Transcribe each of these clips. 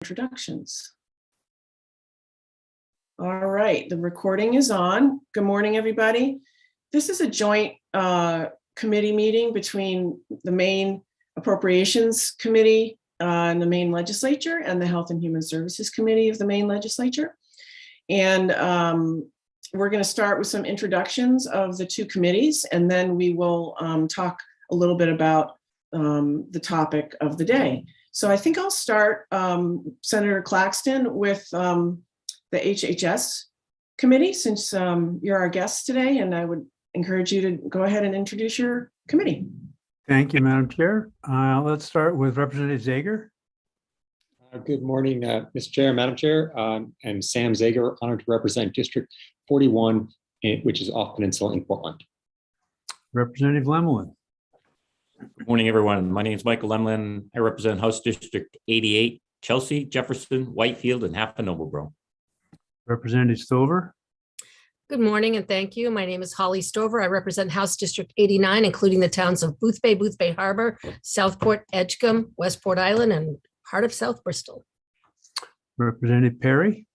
Introductions. All right, the recording is on. Good morning, everybody. This is a joint committee meeting between the Maine Appropriations Committee in the Maine Legislature and the Health and Human Services Committee of the Maine Legislature. And we're going to start with some introductions of the two committees, and then we will talk a little bit about the topic of the day. So I think I'll start, Senator Claxton, with the HHS committee, since you're our guest today, and I would encourage you to go ahead and introduce your committee. Thank you, Madam Chair. Let's start with Representative Zager. Good morning, Mr. Chair, Madam Chair. I'm Sam Zager, honored to represent District 41, which is off Peninsula in Portland. Representative Lemelin. Good morning, everyone. My name is Michael Lemlin. I represent House District 88, Chelsea, Jefferson, Whitefield, and half of Nobleboro. Representative Stover. Good morning and thank you. My name is Holly Stover. I represent House District 89, including the towns of Boothbay, Boothbay Harbor, Southport, Edgecombe, Westport Island, and part of South Bristol. Representative Perry.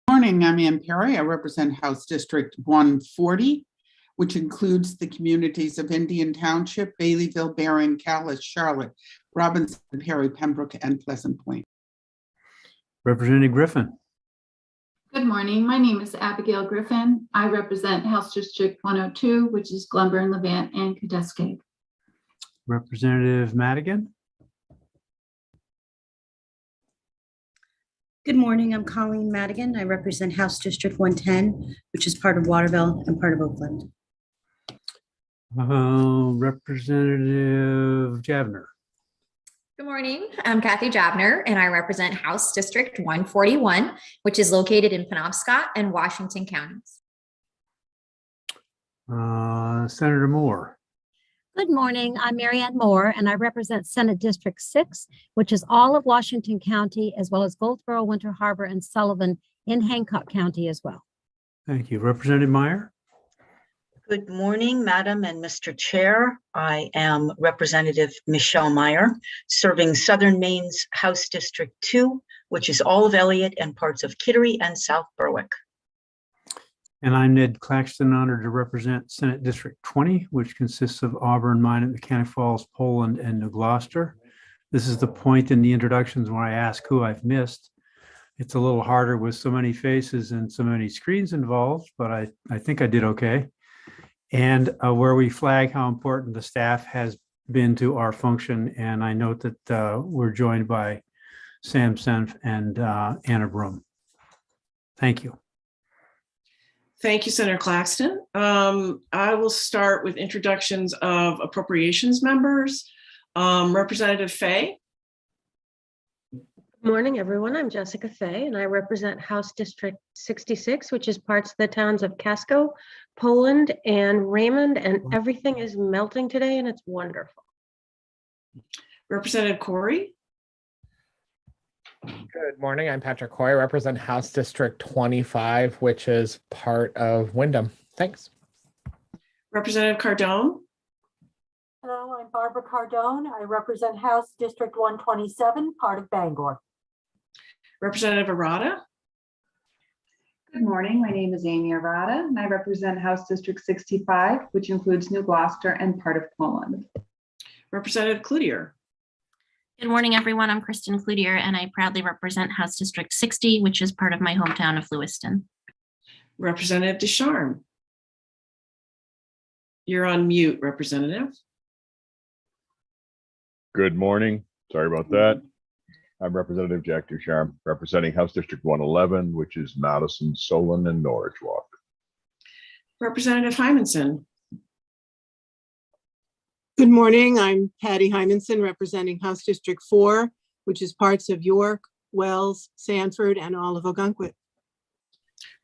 Morning, I'm Ann Perry. I represent House District 140, which includes the communities of Indian Township, Baileyville, Barron, Calais, Charlotte, Robinson, Perry, Pembroke, and Pleasant Point. Representative Griffin. Good morning. My name is Abigail Griffin. I represent House District 102, which is Glenburn, Levant, and Cadescade. Representative Madigan. Good morning, I'm Colleen Madigan. I represent House District 110, which is part of Waterville and part of Oakland. Representative Javner. Good morning, I'm Kathy Jabner, and I represent House District 141, which is located in Penobscot and Washington counties. Senator Moore. Good morning, I'm Marianne Moore, and I represent Senate District 6, which is all of Washington County, as well as Goldsboro, Winter Harbor, and Sullivan in Hancock County as well. Thank you. Representative Meyer. Good morning, Madam and Mr. Chair. I am Representative Michelle Meyer, serving Southern Maine's House District 2, which is all of Elliott and parts of Kittery and South Berwick. And I'm Ned Claxton, honored to represent Senate District 20, which consists of Auburn, Minot, Mechanic Falls, Poland, and New Gloucester. This is the point in the introductions when I ask who I've missed. It's a little harder with so many faces and so many screens involved, but I think I did okay. And where we flag how important the staff has been to our function. And I note that we're joined by Sam Senf and Anna Broom. Thank you. Thank you, Senator Claxton. I will start with introductions of appropriations members. Representative Fay. Good morning, everyone. I'm Jessica Fay, and I represent House District 66, which is parts of the towns of Casco, Poland, and Raymond, and everything is melting today, and it's wonderful. Representative Corey. Good morning. I'm Patrick Coy. I represent House District 25, which is part of Wyndham. Thanks. Representative Cardone. Hello, I'm Barbara Cardone. I represent House District 127, part of Bangor. Representative Arata. Good morning. My name is Amy Arata, and I represent House District 65, which includes New Gloucester and part of Poland. Representative Cloutier. Good morning, everyone. I'm Kristen Cloutier, and I proudly represent House District 60, which is part of my hometown of Lewiston. Representative Descharnes. You're on mute, Representative. Good morning. Sorry about that. I'm Representative Jack Ducharme, representing House District 111, which is Madison, Solon, and Norwich Walk. Representative Hymanson. Good morning. I'm Patty Hymanson, representing House District 4, which is parts of York, Wells, Sanford, and all of Ogunquit.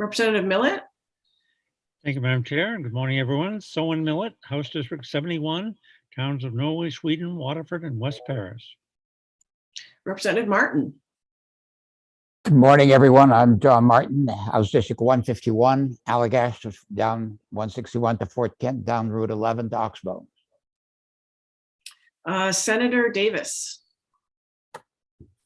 Representative Millett. Thank you, Madam Chair. And good morning, everyone. Sowen Millett, House District 71, towns of Norway, Sweden, Waterford, and West Paris. Representative Martin. Good morning, everyone. I'm John Martin, House District 151, Allagash, down 161 to Fort Kent, down Route 11 to Oxbow. Senator Davis.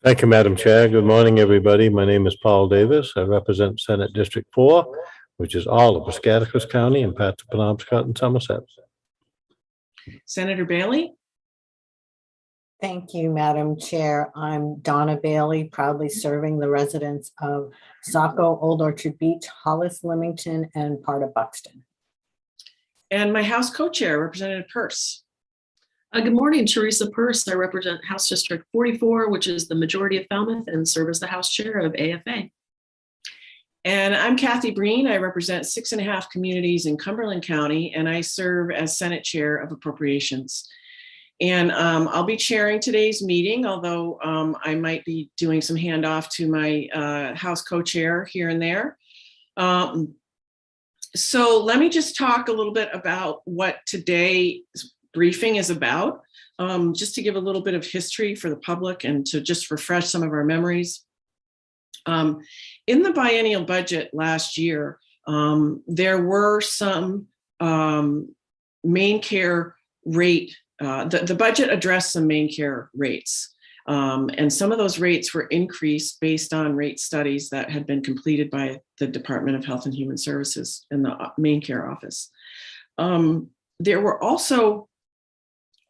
Thank you, Madam Chair. Good morning, everybody. My name is Paul Davis. I represent Senate District 4, which is all of Piscataquis County and parts of Penobscot and Somerset. Senator Bailey? Thank you, Madam Chair. I'm Donna Bailey, proudly serving the residents of Saco, Old Orchard Beach, Hollis, Leamington, and part of Buxton. And my House co-chair, Representative Peirce. Good morning, Teresa Peirce. I represent House District 44, which is the majority of Falmouth, and serve as the House Chair of AFA. And I'm Kathy Breen. I represent 6.5 communities in Cumberland County, and I serve as Senate Chair of Appropriations. And I'll be chairing today's meeting, although I might be doing some handoff to my House co-chair here and there. So let me just talk a little bit about what today's briefing is about, just to give a little bit of history for the public and to just refresh some of our memories. In the biennial budget last year, there were some main care rate, the budget addressed some main care rates. And some of those rates were increased based on rate studies that had been completed by the Department of Health and Human Services in the main care office. There were also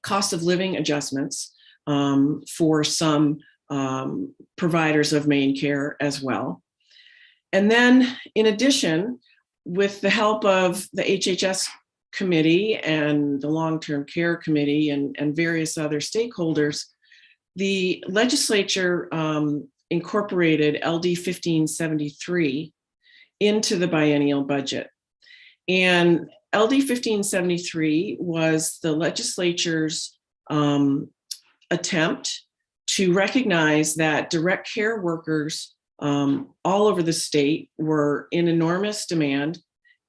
cost of living adjustments for some providers of main care as well. And then in addition, with the help of the HHS committee and the long-term care committee and various other stakeholders, the legislature incorporated LD 1573 into the biennial budget. And LD 1573 was the legislature's attempt to recognize that direct care workers all over the state were in enormous demand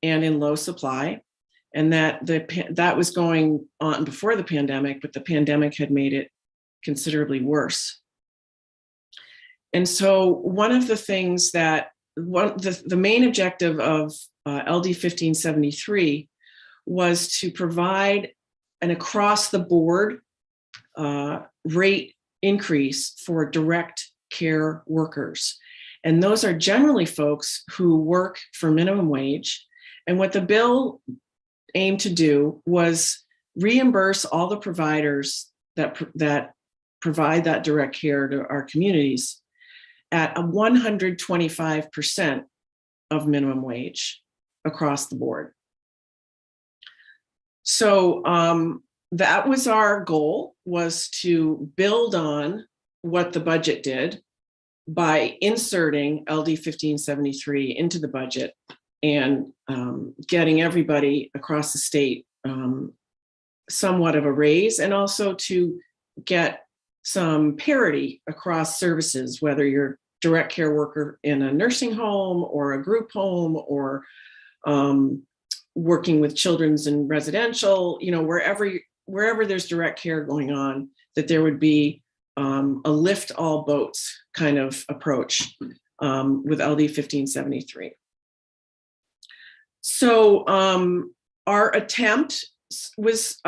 and in low supply, and that was going on before the pandemic, but the pandemic had made it considerably worse. And so one of the things that the main objective of LD 1573 was to provide an across-the-board rate increase for direct care workers. And those are generally folks who work for minimum wage. And what the bill aimed to do was reimburse all the providers that provide that direct care to our communities at a 125% of minimum wage across the board. So that was our goal, was to build on what the budget did by inserting LD 1573 into the budget and getting everybody across the state somewhat of a raise, and also to get some parity across services, whether you're direct care worker in a nursing home or a group home or working with children's and residential, wherever there's direct care going on, that there would be a lift all boats kind of approach with LD 1573. So our attempt was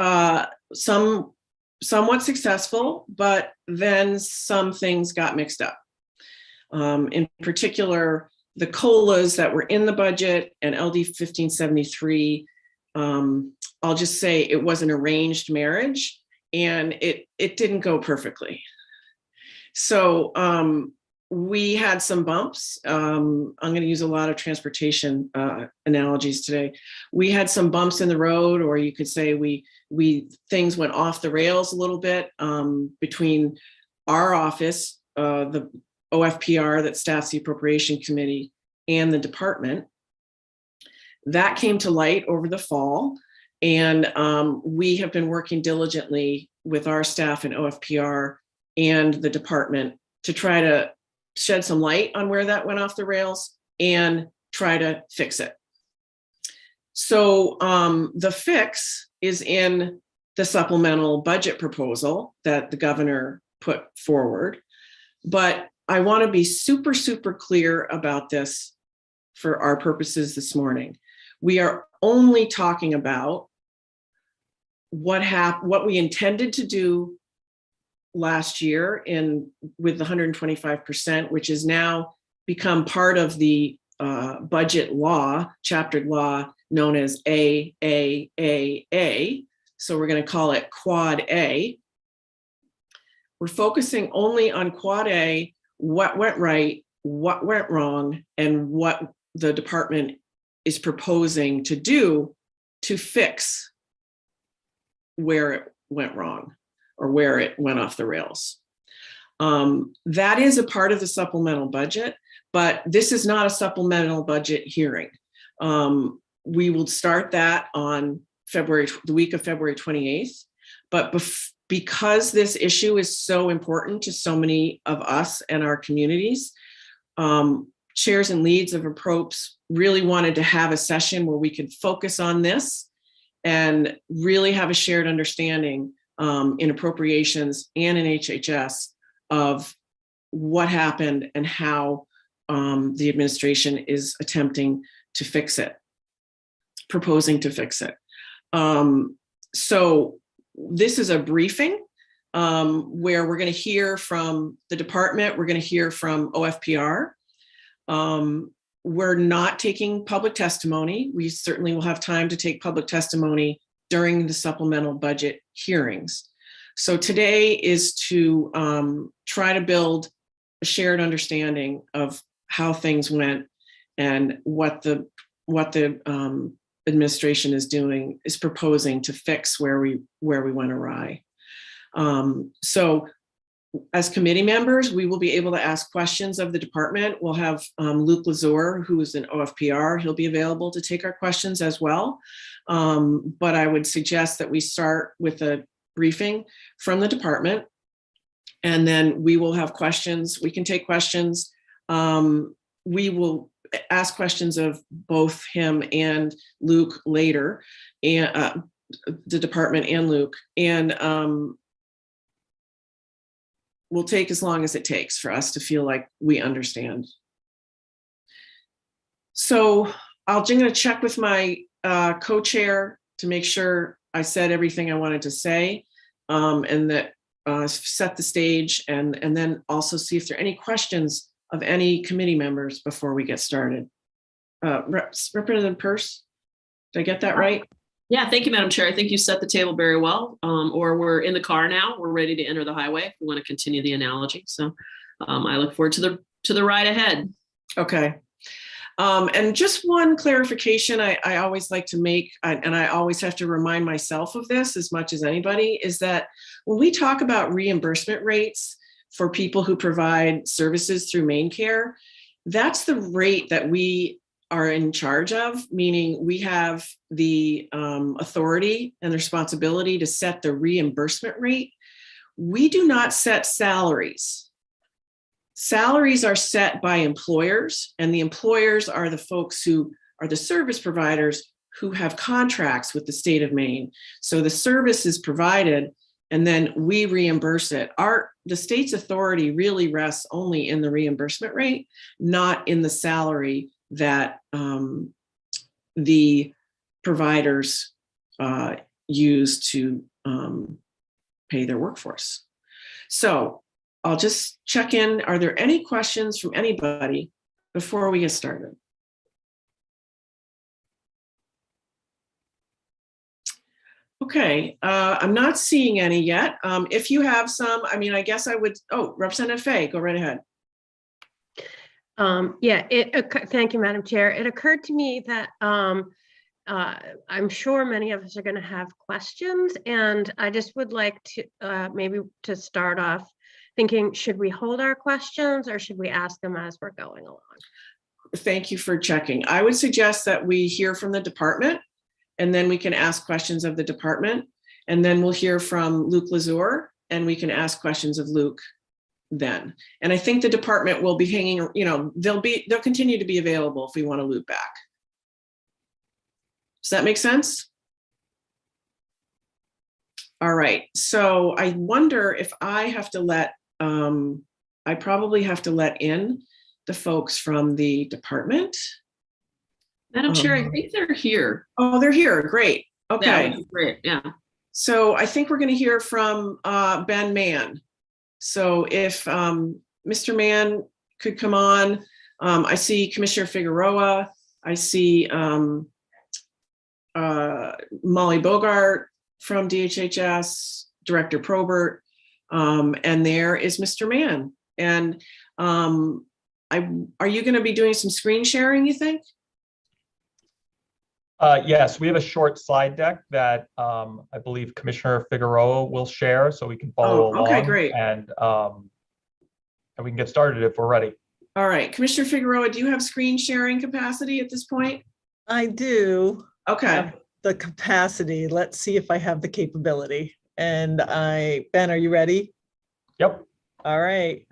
somewhat successful, but then some things got mixed up. In particular, the COLAs that were in the budget and LD 1573, I'll just say it was an arranged marriage and it didn't go perfectly. So we had some bumps. I'm going to use a lot of transportation analogies today. We had some bumps in the road, or you could say things went off the rails a little bit between our office, the OFPR that staffs the Appropriation Committee, and the department. That came to light over the fall, and we have been working diligently with our staff in OFPR and the department to try to shed some light on where that went off the rails and try to fix it. So the fix is in the supplemental budget proposal that the governor put forward. But I want to be super, super clear about this for our purposes this morning. We are only talking about what we intended to do last year with the 125%, which has now become part of the budget law, chaptered law known as AAAA. So we're going to call it Quad A. We're focusing only on Quad A, what went right, what went wrong, and what the department is proposing to do to fix where it went wrong or where it went off the rails. That is a part of the supplemental budget, but this is not a supplemental budget hearing. We will start that on the week of February 28th, but because this issue is so important to so many of us and our communities, chairs and leads of APROPS really wanted to have a session where we could focus on this and really have a shared understanding in appropriations and in HHS of what happened and how the administration is attempting to fix it, proposing to fix it. So this is a briefing where we're going to hear from the department, we're going to hear from OFPR. We're not taking public testimony. We certainly will have time to take public testimony during the supplemental budget hearings. So today is to try to build a shared understanding of how things went and what the administration is proposing to fix where we went awry. So as committee members, we will be able to ask questions of the department. We'll have Luke Lazur, who is an OFPR. He'll be available to take our questions as well. But I would suggest that we start with a briefing from the department, and then we will have questions. We can take questions. We will ask questions of both him and Luke later, and the department and Luke. And will take as long as it takes for us to feel like we understand. So I'm going to check with my co-chair to make sure I said everything I wanted to say, and that set the stage, and then also see if there are any questions of any committee members before we get started. Representative Peirce, did I get that right? Yeah, thank you, Madam Chair. I think you set the table very well. Or we're in the car now. We're ready to enter the highway if we want to continue the analogy. So I look forward to the ride ahead. Okay. And just one clarification I always like to make, and I always have to remind myself of this as much as anybody, is that when we talk about reimbursement rates for people who provide services through main care, that's the rate that we are in charge of, meaning we have the authority and the responsibility to set the reimbursement rate. We do not set salaries. Salaries are set by employers, and the employers are the folks who are the service providers who have contracts with the state of Maine. So the service is provided, and then we reimburse it. The state's authority really rests only in the reimbursement rate, not in the salary that the providers use to pay their workforce. So I'll just check in. Are there any questions from anybody before we get started? Okay, I'm not seeing any yet. If you have some, I mean, I guess I would, Representative Fay, go right ahead. Yeah, thank you, Madam Chair. It occurred to me that I'm sure many of us are going to have questions, and I just would like to maybe to start off thinking, should we hold our questions or should we ask them as we're going along? Thank you for checking. I would suggest that we hear from the department, and then we can ask questions of the department, and then we'll hear from Luke Lazur, and we can ask questions of Luke then. And I think the department will be hanging, they'll continue to be available if we want to loop back. Does that make sense? All right, so I wonder if I have to I probably have to let in the folks from the department. Madam Chair, I think they're here. Oh, they're here, great, okay. Yeah, great, yeah. So I think we're going to hear from Ben Mann. So if Mr. Mann could come on, I see Commissioner Figueroa, I see Molly Bogart from DHHS, Director Probert, and there is Mr. Mann. And are you going to be doing some screen sharing, you think? Yes, we have a short slide deck that I believe Commissioner Figueroa will share, so we can follow along. Okay, great. And we can get started if we're ready. All right, Commissioner Figueroa, do you have screen sharing capacity at this point? I do. Okay. Have the capacity. Let's see if I have the capability. And Ben, are you ready? Yep. All right.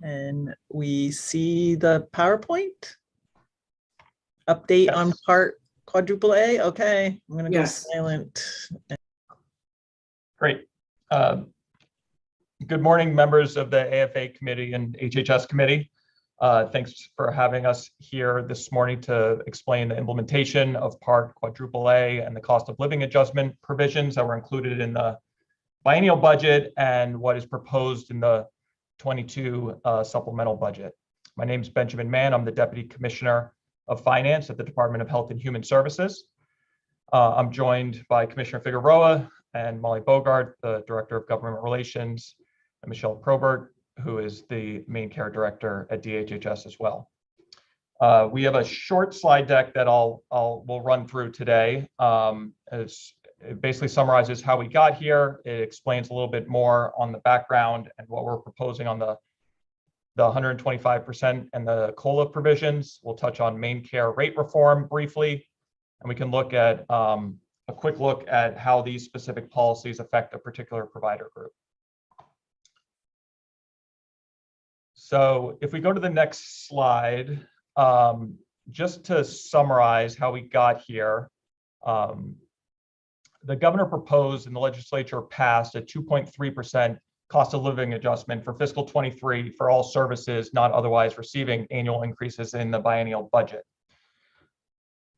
Can we see the PowerPoint? Update on part quadruple A? Okay, I'm gonna go silent. Great. Good morning, members of the AFA committee and HHS committee. Thanks for having us here this morning to explain the implementation of Part Quadruple A and the cost of living adjustment provisions that were included in the biennial budget and what is proposed in the 22 supplemental budget. My name is Benjamin Mann. I'm the Deputy Commissioner of Finance at the Department of Health and Human Services. I'm joined by Commissioner Figueroa and Molly Bogart, the Director of Government Relations, and Michelle Probert, who is the Main Care Director at DHHS as well. We have a short slide deck that we'll run through today. It basically summarizes how we got here. It explains a little bit more on the background and what we're proposing on the 125% and the COLA provisions. We'll touch on main care rate reform briefly, and we can look at a quick look at how these specific policies affect a particular provider group. So if we go to the next slide, just to summarize how we got here, the governor proposed and the legislature passed a 2.3% cost of living adjustment for fiscal 23 for all services not otherwise receiving annual increases in the biennial budget.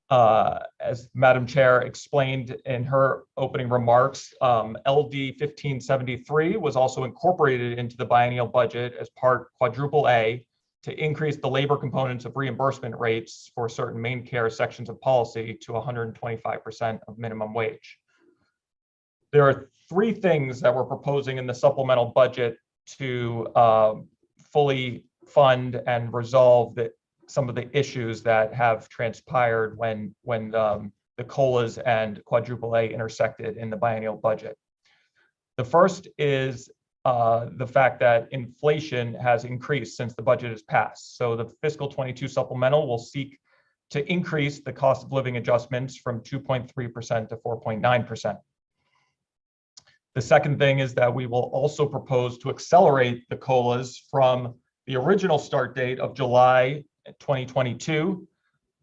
As Madam Chair explained in her opening remarks, LD 1573 was also incorporated into the biennial budget as part quadruple A to increase the labor components of reimbursement rates for certain main care sections of policy to 125% of minimum wage. There are three things that we're proposing in the supplemental budget to fully fund and resolve some of the issues that have transpired when the COLAs and quadruple A intersected in the biennial budget. The first is the fact that inflation has increased since the budget is passed. So the fiscal 22 supplemental will seek to increase the cost of living adjustments from 2.3% to 4.9%. The second thing is that we will also propose to accelerate the COLAs from the original start date of July 2022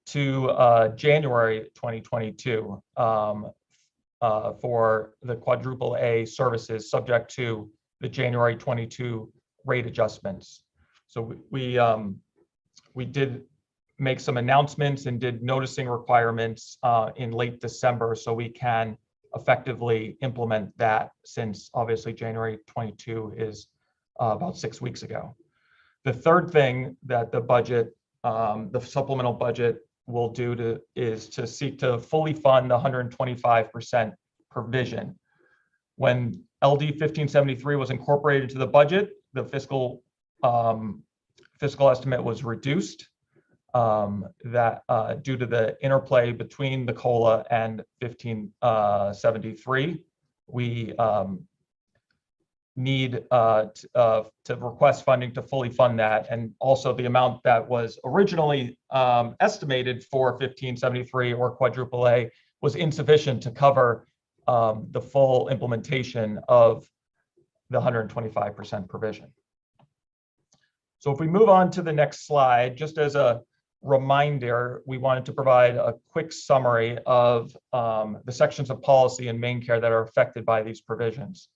to January 2022 for the quadruple A services subject to the January 22 rate adjustments. So we did make some announcements and did noticing requirements in late December so we can effectively implement that, since obviously January 22 is about 6 weeks ago. The third thing that the budget, the supplemental budget will do is to seek to fully fund the 125% provision. When LD 1573 was incorporated into the budget, the fiscal estimate was reduced due to the interplay between the COLA and 1573. We need to request funding to fully fund that, and also the amount that was originally estimated for 1573 or quadruple A was insufficient to cover the full implementation of the 125% provision. So if we move on to the next slide, just as a reminder, we wanted to provide a quick summary of the sections of policy and main care that are affected by these provisions.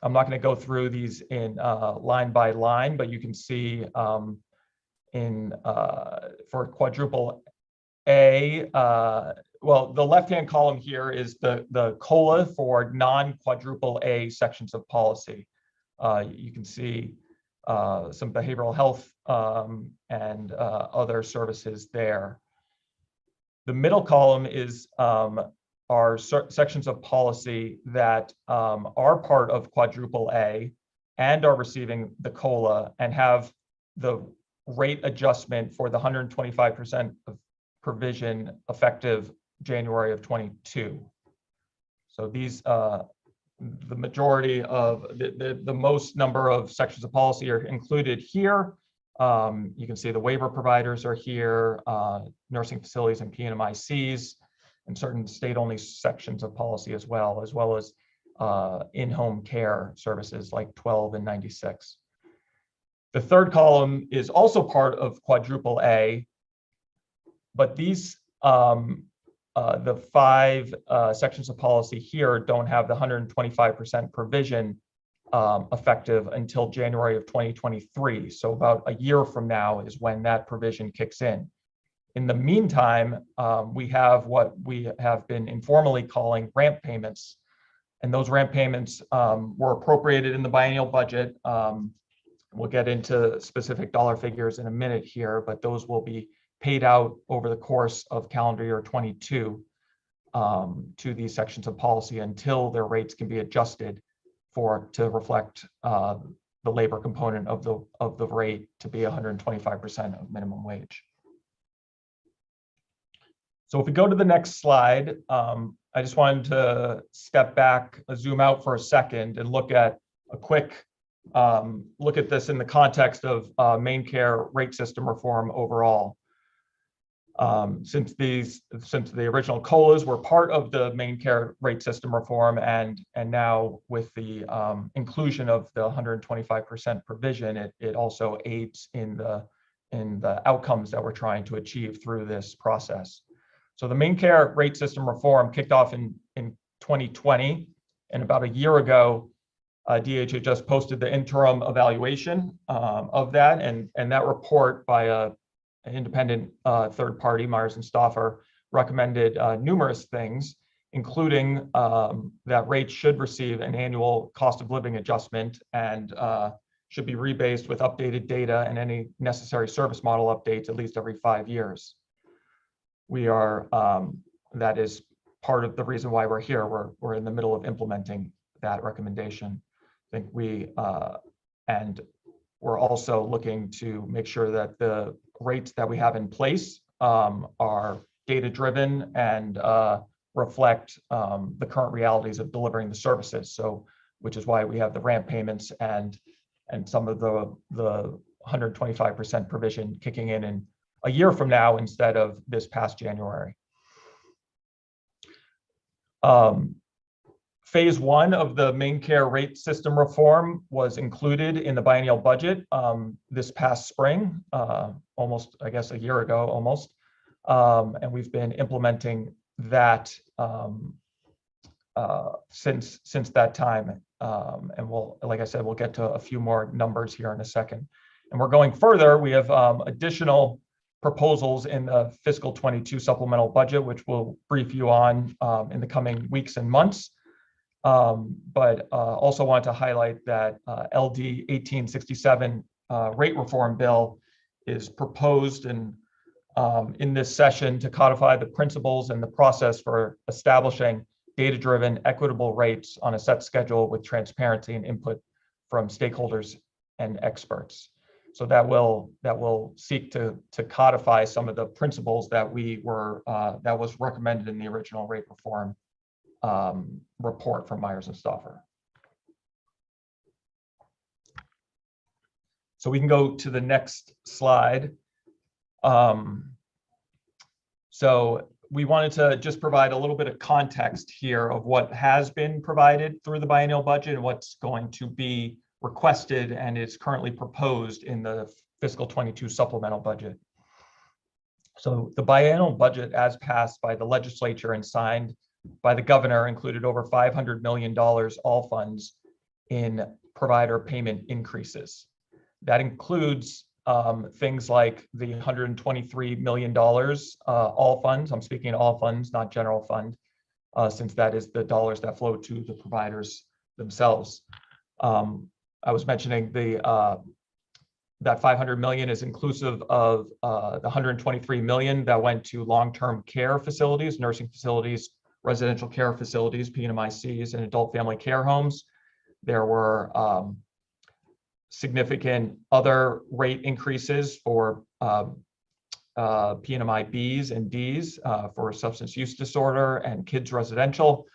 I'm not going to go through these in line by line, but you can see for quadruple A, well, the left-hand column here is the COLA for non-quadruple A sections of policy. You can see some behavioral health and other services there. The middle column is our sections of policy that are part of quadruple A and are receiving the COLA and have the rate adjustment for the 125% of provision effective January of 22. So these, the majority of the most number of sections of policy are included here. You can see the waiver providers are here, nursing facilities and PNMICs, and certain state-only sections of policy as well as in-home care services like 12 and 96. The third column is also part of quadruple A, but these, the 5 sections of policy here don't have the 125% provision effective until January of 2023. So about a year from now is when that provision kicks in. In the meantime, we have what we have been informally calling ramp payments. And those ramp payments were appropriated in the biennial budget. We'll get into specific dollar figures in a minute here, but those will be paid out over the course of calendar year 22 to these sections of policy until their rates can be adjusted to reflect the labor component of the rate to be 125% of minimum wage. So if we go to the next slide, I just wanted to step back, zoom out for a second and look at a quick look at this in the context of main care rate system reform overall. Since the original COLAs were part of the main care rate system reform, and now with the inclusion of the 125% provision, it also aids in the outcomes that we're trying to achieve through this process. So the main care rate system reform kicked off in 2020, and about a year ago, DHHS posted the interim evaluation of that, and that report by an independent third party, Myers and Stauffer, recommended numerous things, including that rates should receive an annual cost of living adjustment and should be rebased with updated data and any necessary service model updates at least every 5 years. We are, that is part of the reason why we're here. We're in the middle of implementing that recommendation. I think and we're also looking to make sure that the rates that we have in place are data-driven and reflect the current realities of delivering the services. So, which is why we have the ramp payments and some of the 125% provision kicking in a year from now instead of this past January. Phase 1 of the main care rate system reform was included in the biennial budget this past spring, almost, I guess, a year ago almost. And we've been implementing that since that time. And we'll, like I said, we'll get to a few more numbers here in a second. And we're going further. We have additional proposals in the fiscal 22 supplemental budget, which we'll brief you on in the coming weeks and months. But also want to highlight that LD 1867 rate reform bill is proposed in this session to codify the principles and the process for establishing data-driven, equitable rates on a set schedule with transparency and input from stakeholders and experts. So that will seek to codify some of the principles that that was recommended in the original rate reform report from Myers and Stauffer. So we can go to the next slide. So we wanted to just provide a little bit of context here of what has been provided through the biennial budget and what's going to be requested and is currently proposed in the fiscal 22 supplemental budget. So the biennial budget, as passed by the legislature and signed by the governor, included over $500 million all funds in provider payment increases. That includes things like the $123 million all funds. I'm speaking all funds, not general fund, since that is the dollars that flow to the providers themselves. I was mentioning that 500 million is inclusive of the 123 million that went to long-term care facilities, nursing facilities, residential care facilities, PNMICs, and adult family care homes. There were significant other rate increases for PNMI Bs and Ds for substance use disorder and kids residential.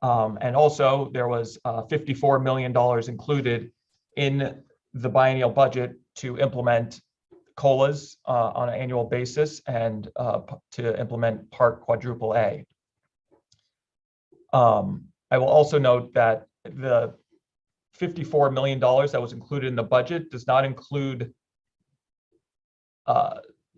And also there was $54 million included in the biennial budget to implement COLAs on an annual basis and to implement Part Quadruple A. I will also note that the $54 million that was included in the budget does not include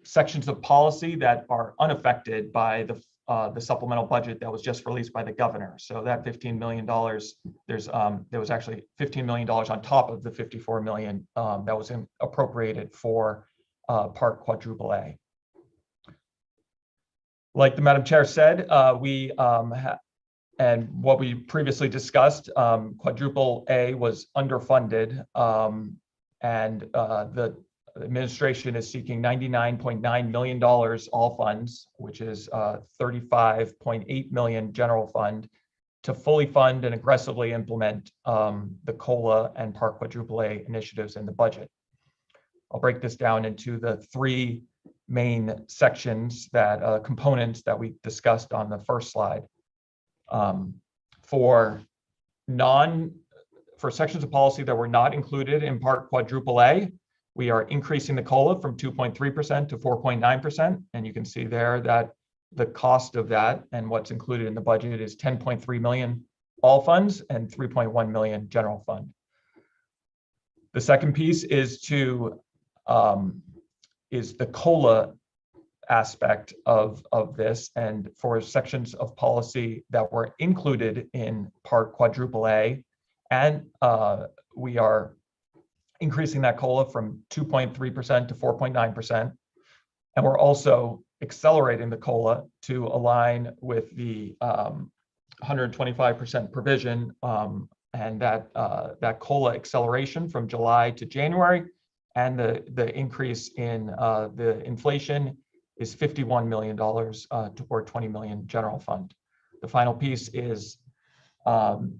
sections of policy that are unaffected by the supplemental budget that was just released by the governor. So that $15 million, there was actually $15 million on top of the $54 million that was appropriated for Part Quadruple A. Like the Madam Chair said, and what we previously discussed, Quadruple A was underfunded, and the administration is seeking $99.9 million all funds, which is $35.8 million general fund, to fully fund and aggressively implement the COLA and Part Quadruple A initiatives in the budget. I'll break this down into the three main sections that components that we discussed on the first slide. For sections of policy that were not included in Part Quadruple A, we are increasing the COLA from 2.3% to 4.9%. And you can see there that the cost of that and what's included in the budget is 10.3 million all funds and 3.1 million general fund. The second piece is the COLA aspect of this, and for sections of policy that were included in Part Quadruple A, and we are increasing that COLA from 2.3% to 4.9%, and we're also accelerating the COLA to align with the 125% provision, and that COLA acceleration from July to January, and the increase in the inflation is $51 million toward 20 million general fund. The final piece is to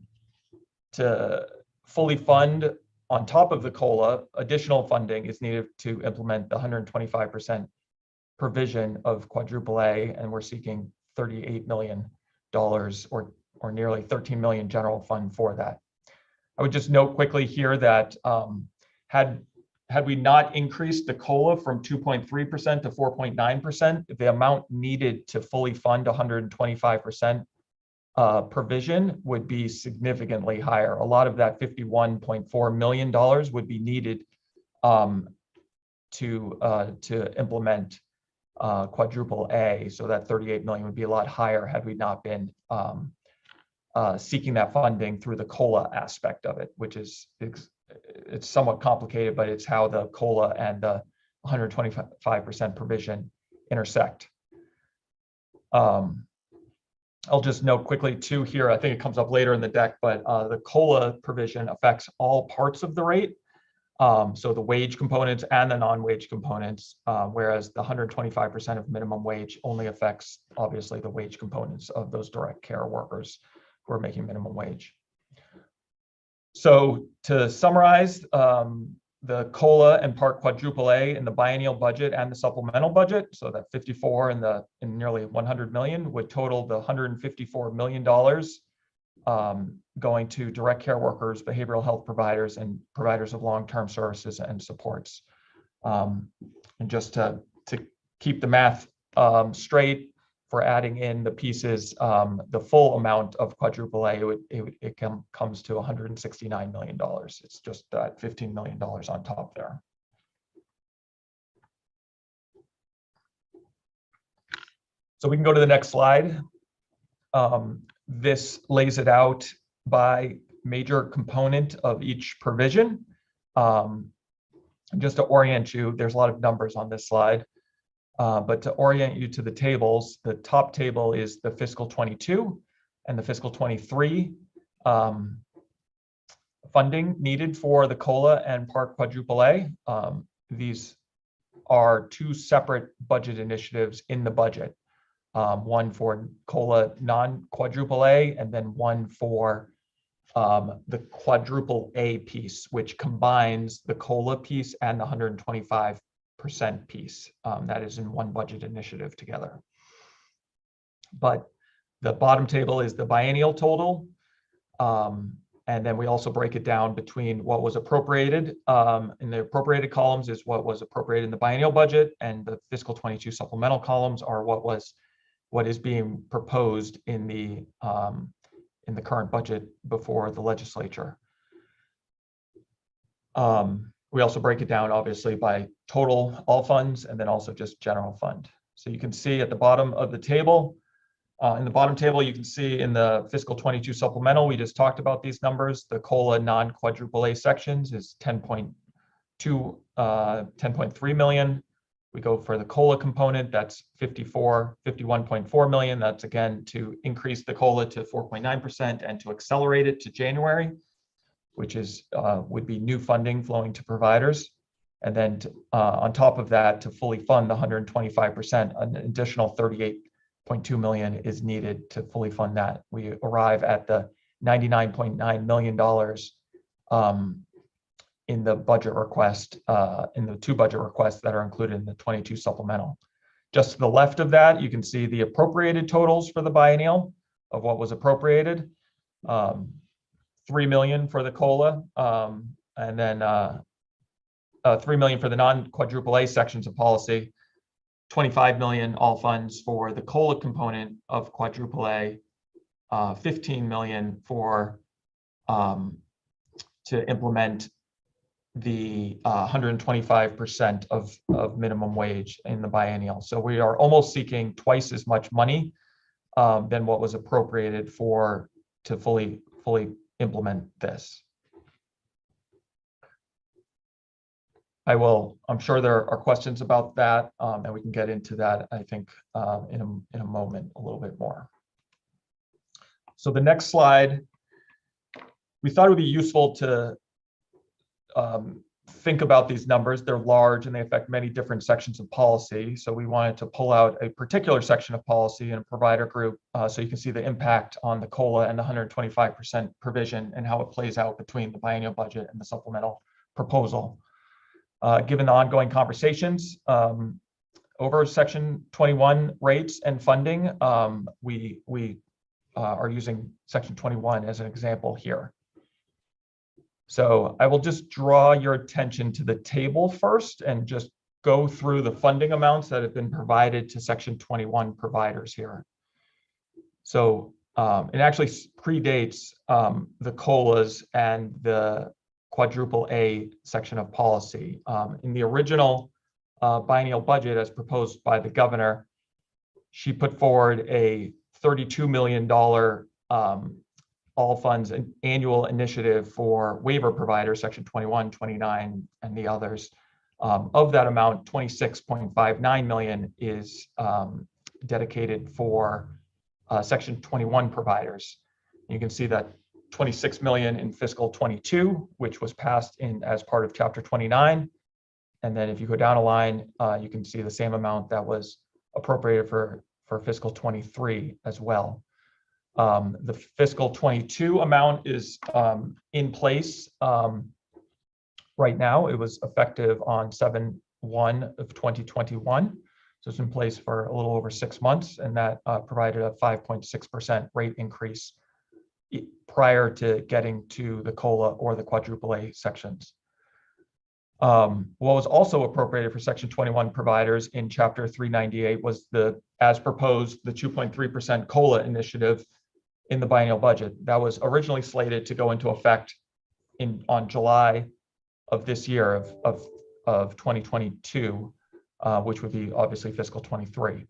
fully fund, on top of the COLA, additional funding is needed to implement the 125% provision of Quadruple A, and we're seeking $38 million or nearly 13 million general fund for that. I would just note quickly here that had we not increased the COLA from 2.3% to 4.9%, the amount needed to fully fund 125% provision would be significantly higher. A lot of that $51.4 million would be needed to implement Quadruple A. So that 38 million would be a lot higher had we not been seeking that funding through the COLA aspect of it, which is it's somewhat complicated, but it's how the COLA and the 125% provision intersect. I'll just note quickly too here, I think it comes up later in the deck, but the COLA provision affects all parts of the rate. So the wage components and the non-wage components, whereas the 125% of minimum wage only affects obviously the wage components of those direct care workers who are making minimum wage. So to summarize, the COLA and Part Quadruple A in the biennial budget and the supplemental budget, so that 54 and nearly 100 million would total the $154 million going to direct care workers, behavioral health providers, and providers of long-term services and supports. And just to keep the math straight, for adding in the pieces, the full amount of Quadruple A, it comes to $169 million. It's just that $15 million on top there. So we can go to the next slide. This lays it out by major component of each provision. Just to orient you, there's a lot of numbers on this slide, but to orient you to the tables, the top table is the fiscal 22 and the fiscal 23 funding needed for the COLA and Park Quadruple A. These are two separate budget initiatives in the budget. One for COLA non-Quadruple A, and then one for the Quadruple A piece, which combines the COLA piece and the 125% piece. That is in one budget initiative together. But the bottom table is the biennial total. And then we also break it down between what was appropriated. In the appropriated columns is what was appropriated in the biennial budget, and the fiscal 22 supplemental columns are what is being proposed in the current budget before the legislature. We also break it down obviously by total, all funds, and then also just general fund. So you can see at the bottom of the table, in the bottom table, you can see in the fiscal 22 supplemental, we just talked about these numbers. The COLA non-Quadruple A sections is 10.3 million. We go for the COLA component, that's 51.4 million. That's again to increase the COLA to 4.9% and to accelerate it to January, which is would be new funding flowing to providers. And then on top of that, to fully fund the 125%, an additional 38.2 million is needed to fully fund that. We arrive at the $99.9 million in the budget request, in the two budget requests that are included in the 22 supplemental. Just to the left of that, you can see the appropriated totals for the biennial of what was appropriated. 3 million for the COLA, and then 3 million for the non-Quadruple A sections of policy, 25 million all funds for the COLA component of Quadruple A, 15 million for to implement the 125% of minimum wage in the biennial. So we are almost seeking twice as much money than what was appropriated to fully implement this. I'm sure there are questions about that, and we can get into that, I think, in a moment a little bit more. So the next slide, we thought it would be useful to think about these numbers. They're large and they affect many different sections of policy. So we wanted to pull out a particular section of policy in a provider group so you can see the impact on the COLA and the 125% provision and how it plays out between the biennial budget and the supplemental proposal. Given the ongoing conversations over Section 21 rates and funding, we are using Section 21 as an example here. So I will just draw your attention to the table first and just go through the funding amounts that have been provided to Section 21 providers here. So it actually predates the COLAs and the Quadruple A section of policy. In the original biennial budget as proposed by the governor, she put forward a $32 million all funds and annual initiative for waiver providers, Section 21, 29, and the others. Of that amount, 26.59 million is dedicated for Section 21 providers. You can see that 26 million in fiscal 22, which was passed as part of Chapter 29. And then if you go down a line, you can see the same amount that was appropriated for fiscal 23 as well. The fiscal 22 amount is in place right now. It was effective on 7/1 of 2021. So it's in place for a little over 6 months, and that provided a 5.6% rate increase prior to getting to the COLA or the Quadruple A sections. What was also appropriated for Section 21 providers in Chapter 398 was as proposed, the 2.3% COLA initiative in the biennial budget. That was originally slated to go into effect on July of this year of 2022, which would be obviously fiscal 23.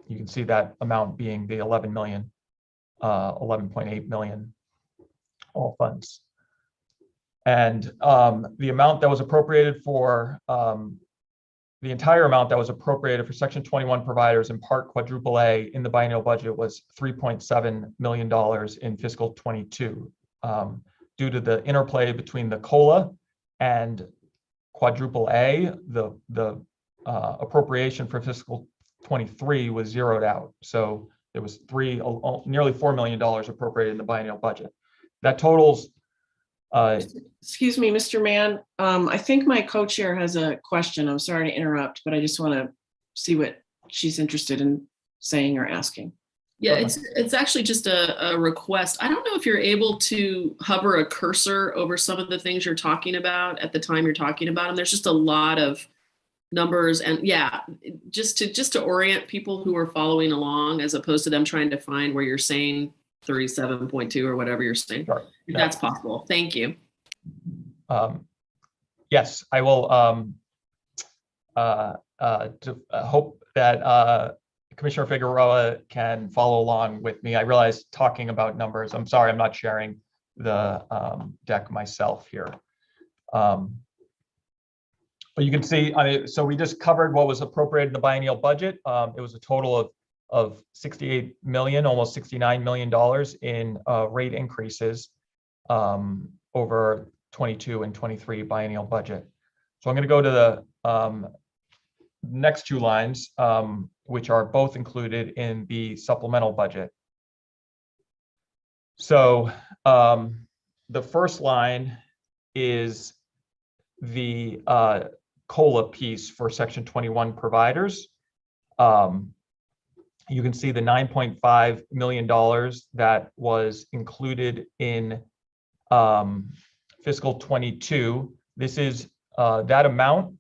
You can see that amount being the 11.8 million all funds. And the amount that was appropriated for the entire amount that was appropriated for Section 21 providers in Part Quadruple A in the biennial budget was $3.7 million in fiscal 22. Due to the interplay between the COLA and Quadruple A, the appropriation for fiscal 23 was zeroed out. So there was nearly $4 million appropriated in the biennial budget. That totals. Excuse me, Mr. Mann. I think my co-chair has a question. I'm sorry to interrupt, but I just want to see what she's interested in saying or asking. Yeah, it's actually just a request. I don't know if you're able to hover a cursor over some of the things you're talking about at the time you're talking about them. There's just a lot of numbers, and yeah, just to orient people who are following along, as opposed to them trying to find where you're saying 37.2 or whatever you're saying. Sure. If that's possible. Thank you. Yes, I will hope that Commissioner Figueroa can follow along with me. I realize talking about numbers, I'm sorry, I'm not sharing the deck myself here. But you can see, so we just covered what was appropriated in the biennial budget. It was a total of 68 million, almost $69 million in rate increases over 22 and 23 biennial budget. So I'm going to go to the next two lines, which are both included in the supplemental budget. So the first line is the COLA piece for Section 21 providers. You can see the $9.5 million that was included in fiscal 22. This is that amount.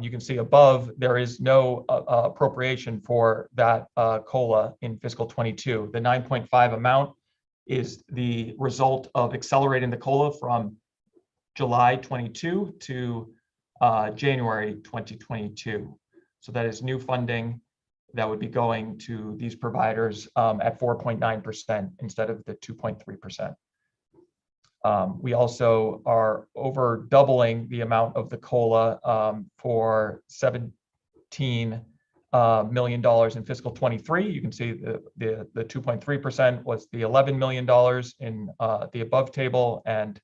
You can see above, there is no appropriation for that COLA in fiscal 22. The 9.5 amount is the result of accelerating the COLA from July 22 to January 2022. So that is new funding that would be going to these providers at 4.9% instead of the 2.3%. We also are over doubling the amount of the COLA for $17 million in fiscal 23. You can see the 2.3% was the $11 million in the above table, and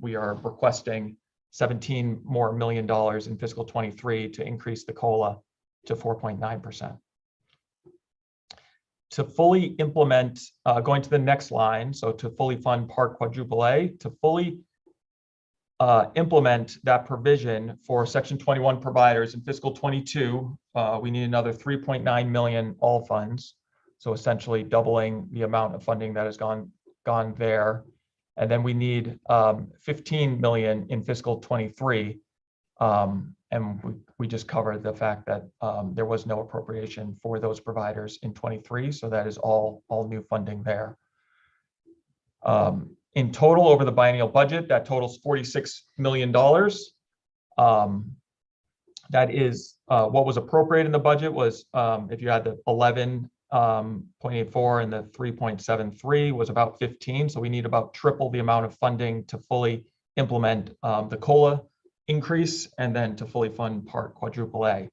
we are requesting $17 million more in fiscal 23 to increase the COLA to 4.9%. To fully implement, going to the next line, so to fully fund Part Quadruple A, to fully implement that provision for Section 21 providers in fiscal 22, we need another 3.9 million all funds. So essentially doubling the amount of funding that has gone there. And then we need 15 million in fiscal 23. And we just covered the fact that there was no appropriation for those providers in 23. So that is all new funding there. In total, over the biennial budget, that totals $46 million. That is what was appropriated in the budget was, if you had the 11.84 and the 3.73 was about 15. So we need about triple the amount of funding to fully implement the COLA increase and then to fully fund Part Quadruple A.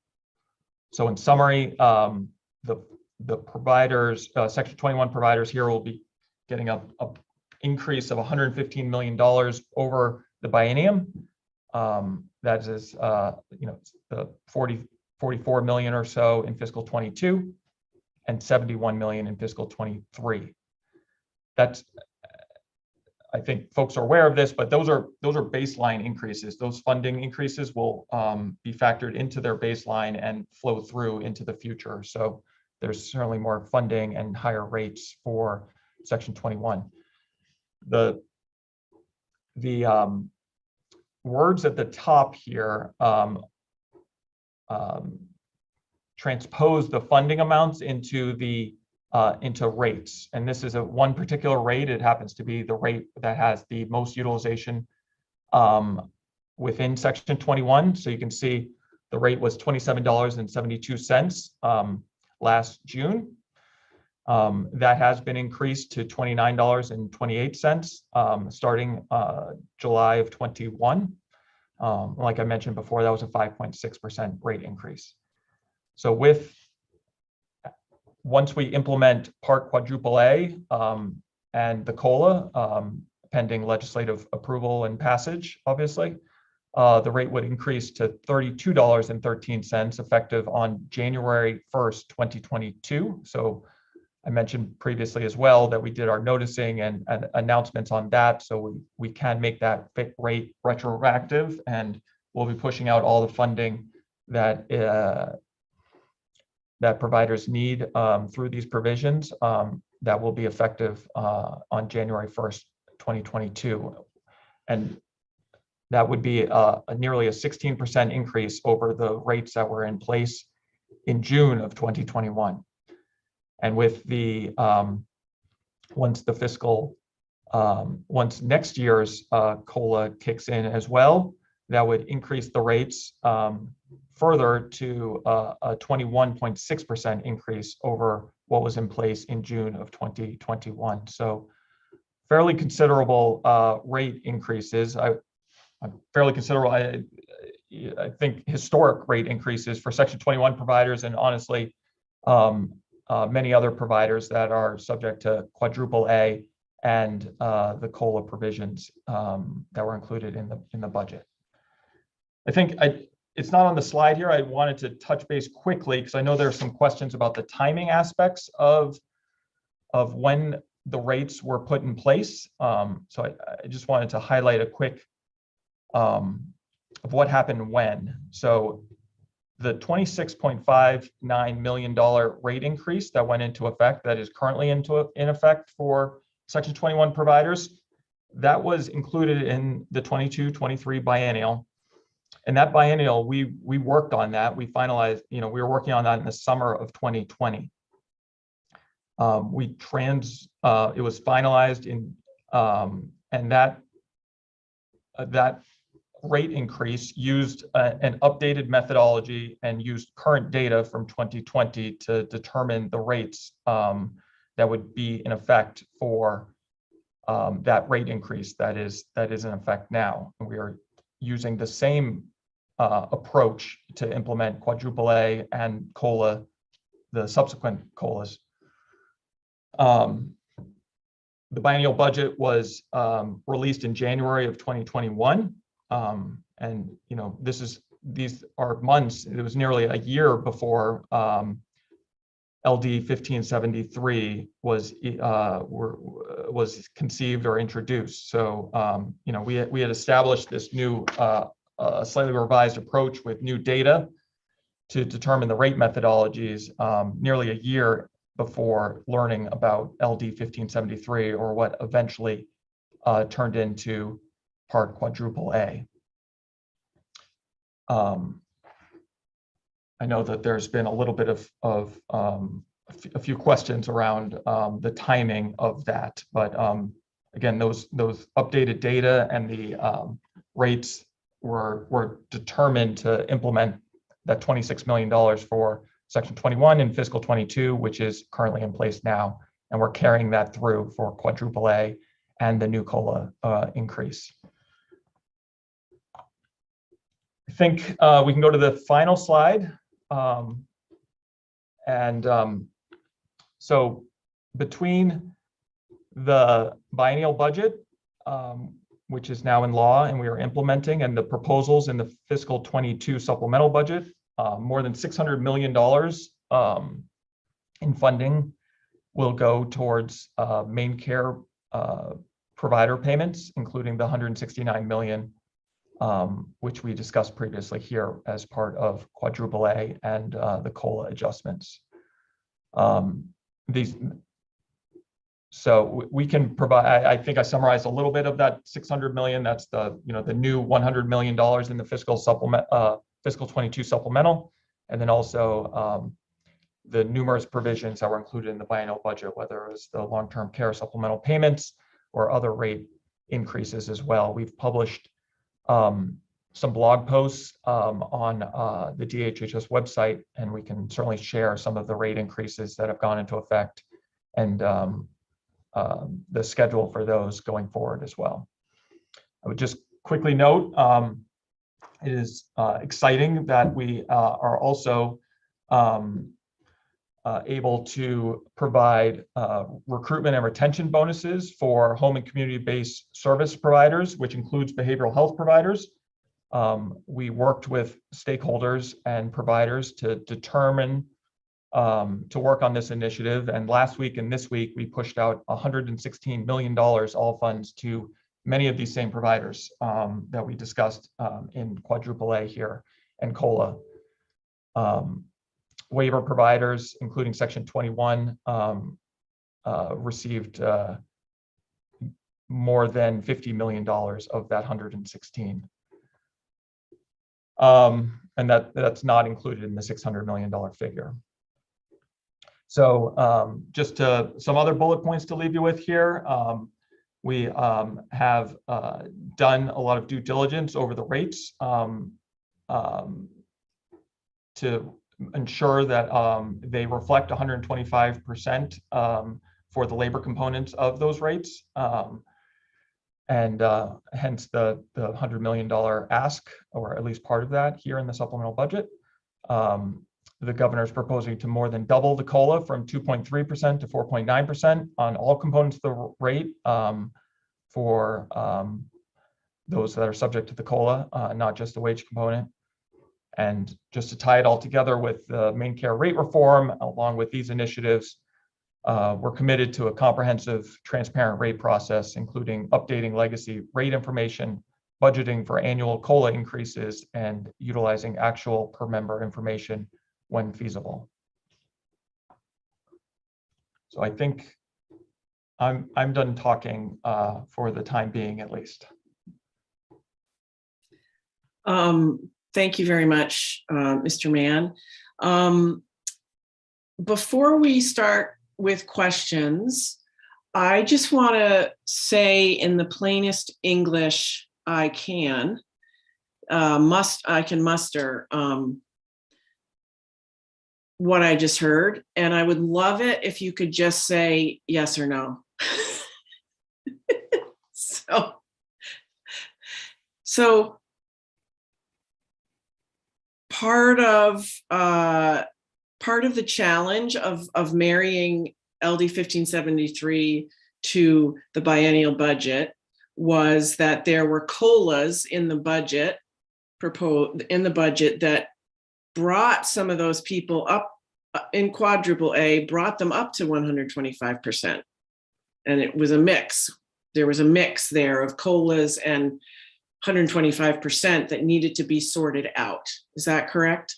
So in summary, the providers, Section 21 providers here will be getting a increase of $115 million over the biennium. That is, the 44 million or so in fiscal 22 and 71 million in fiscal 23. That's, I think folks are aware of this, but those are baseline increases. Those funding increases will be factored into their baseline and flow through into the future. So there's certainly more funding and higher rates for Section 21. The words at the top here transpose the funding amounts into rates, and this is one particular rate. It happens to be the rate that has the most utilization within Section 21. So you can see the rate was $27.72 last June. That has been increased to $29.28 starting July of 21. Like I mentioned before, that was a 5.6% rate increase. So once we implement Part Quadruple A and the COLA, pending legislative approval and passage, obviously, the rate would increase to $32.13 effective on January 1st, 2022. So I mentioned previously as well that we did our noticing and announcements on that. So we can make that rate retroactive, and we'll be pushing out all the funding that that providers need through these provisions that will be effective on January 1st, 2022. And that would be nearly a 16% increase over the rates that were in place in June of 2021. And with the once next year's COLA kicks in as well, that would increase the rates further to a 21.6% increase over what was in place in June of 2021. So fairly considerable rate increases. Fairly considerable, I think, historic rate increases for Section 21 providers, and honestly, many other providers that are subject to Quadruple A and the COLA provisions that were included in the budget. I think it's not on the slide here. I wanted to touch base quickly because I know there are some questions about the timing aspects of when the rates were put in place. So I just wanted to highlight a quick of what happened when. So the $26.59 million rate increase that went into effect, that is currently in effect for Section 21 providers, that was included in the 22-23 biennial. And that biennial, we worked on that. We finalized, we were working on that in the summer of 2020. It was finalized in, and that rate increase used an updated methodology and used current data from 2020 to determine the rates that would be in effect for that rate increase that is in effect now. And we are using the same approach to implement Quadruple A and COLA, the subsequent COLAs. The biennial budget was released in January of 2021. And these are months, it was nearly a year before LD 1573 was conceived or introduced. So we had established this new slightly revised approach with new data to determine the rate methodologies nearly a year before learning about LD 1573, or what eventually turned into Part Quadruple A. I know that there's been a little bit of a few questions around the timing of that, but again, those updated data and the rates were determined to implement that $26 million for Section 21 in fiscal 22, which is currently in place now, and we're carrying that through for Quadruple A and the new COLA increase. I think we can go to the final slide. So between the biennial budget, which is now in law and we are implementing, and the proposals in the fiscal 22 supplemental budget, more than $600 million in funding will go towards main care provider payments, including the $169 million which we discussed previously here as part of Quadruple A and the COLA adjustments. So we can provide, I think I summarized a little bit of that 600 million. That's the new $100 million in the fiscal 22 supplemental, and then also the numerous provisions that were included in the biennial budget, whether it was the long-term care supplemental payments or other rate increases as well. We've published some blog posts on the DHHS website, and we can certainly share some of the rate increases that have gone into effect the schedule for those going forward as well. I would just quickly note, it is exciting that we are also able to provide recruitment and retention bonuses for home and community-based service providers, which includes behavioral health providers. We worked with stakeholders and providers to determine to work on this initiative. And last week and this week, we pushed out $116 million, all funds, to many of these same providers that we discussed in Quadruple A here and COLA. Waiver providers, including Section 21, received more than $50 million of that 116. And that's not included in the $600 million figure. So just some other bullet points to leave you with here. We have done a lot of due diligence over the rates to ensure that they reflect 125% for the labor components of those rates. And hence the $100 million ask, or at least part of that here in the supplemental budget. The governor is proposing to more than double the COLA from 2.3% to 4.9% on all components of the rate for those that are subject to the COLA, not just the wage component. And just to tie it all together with the main care rate reform, along with these initiatives, we're committed to a comprehensive, transparent rate process, including updating legacy rate information, budgeting for annual COLA increases, and utilizing actual per member information when feasible. So I think I'm done talking for the time being, at least. Thank you very much, Mr. Mann. Before we start with questions, I just want to say in the plainest English I can muster what I just heard, and I would love it if you could just say yes or no. So part of the challenge of marrying LD 1573 to the biennial budget was that there were COLAs in the budget that brought some of those people up in Quadruple A, brought them up to 125%. And it was a mix. There was a mix there of COLAs and 125% that needed to be sorted out. Is that correct?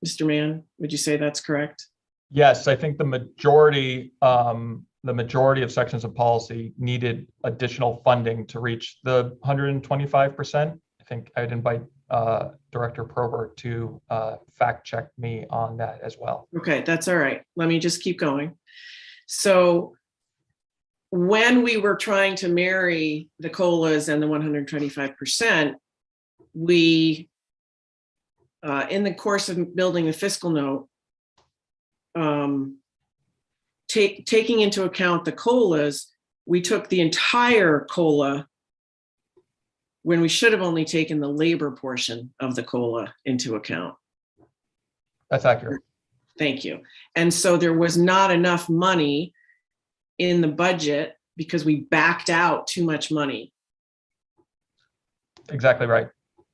Mr. Mann, would you say that's correct? Yes, I think the majority of sections of policy needed additional funding to reach the 125%. I think I'd invite Director Probert to fact check me on that as well. Okay, that's all right. Let me just keep going. So when we were trying to marry the COLAs and the 125%, we, in the course of building the fiscal note, taking into account the COLAs, we took the entire COLA when we should have only taken the labor portion of the COLA into account. That's accurate. Thank you. And so there was not enough money in the budget because we backed out too much money. Exactly right.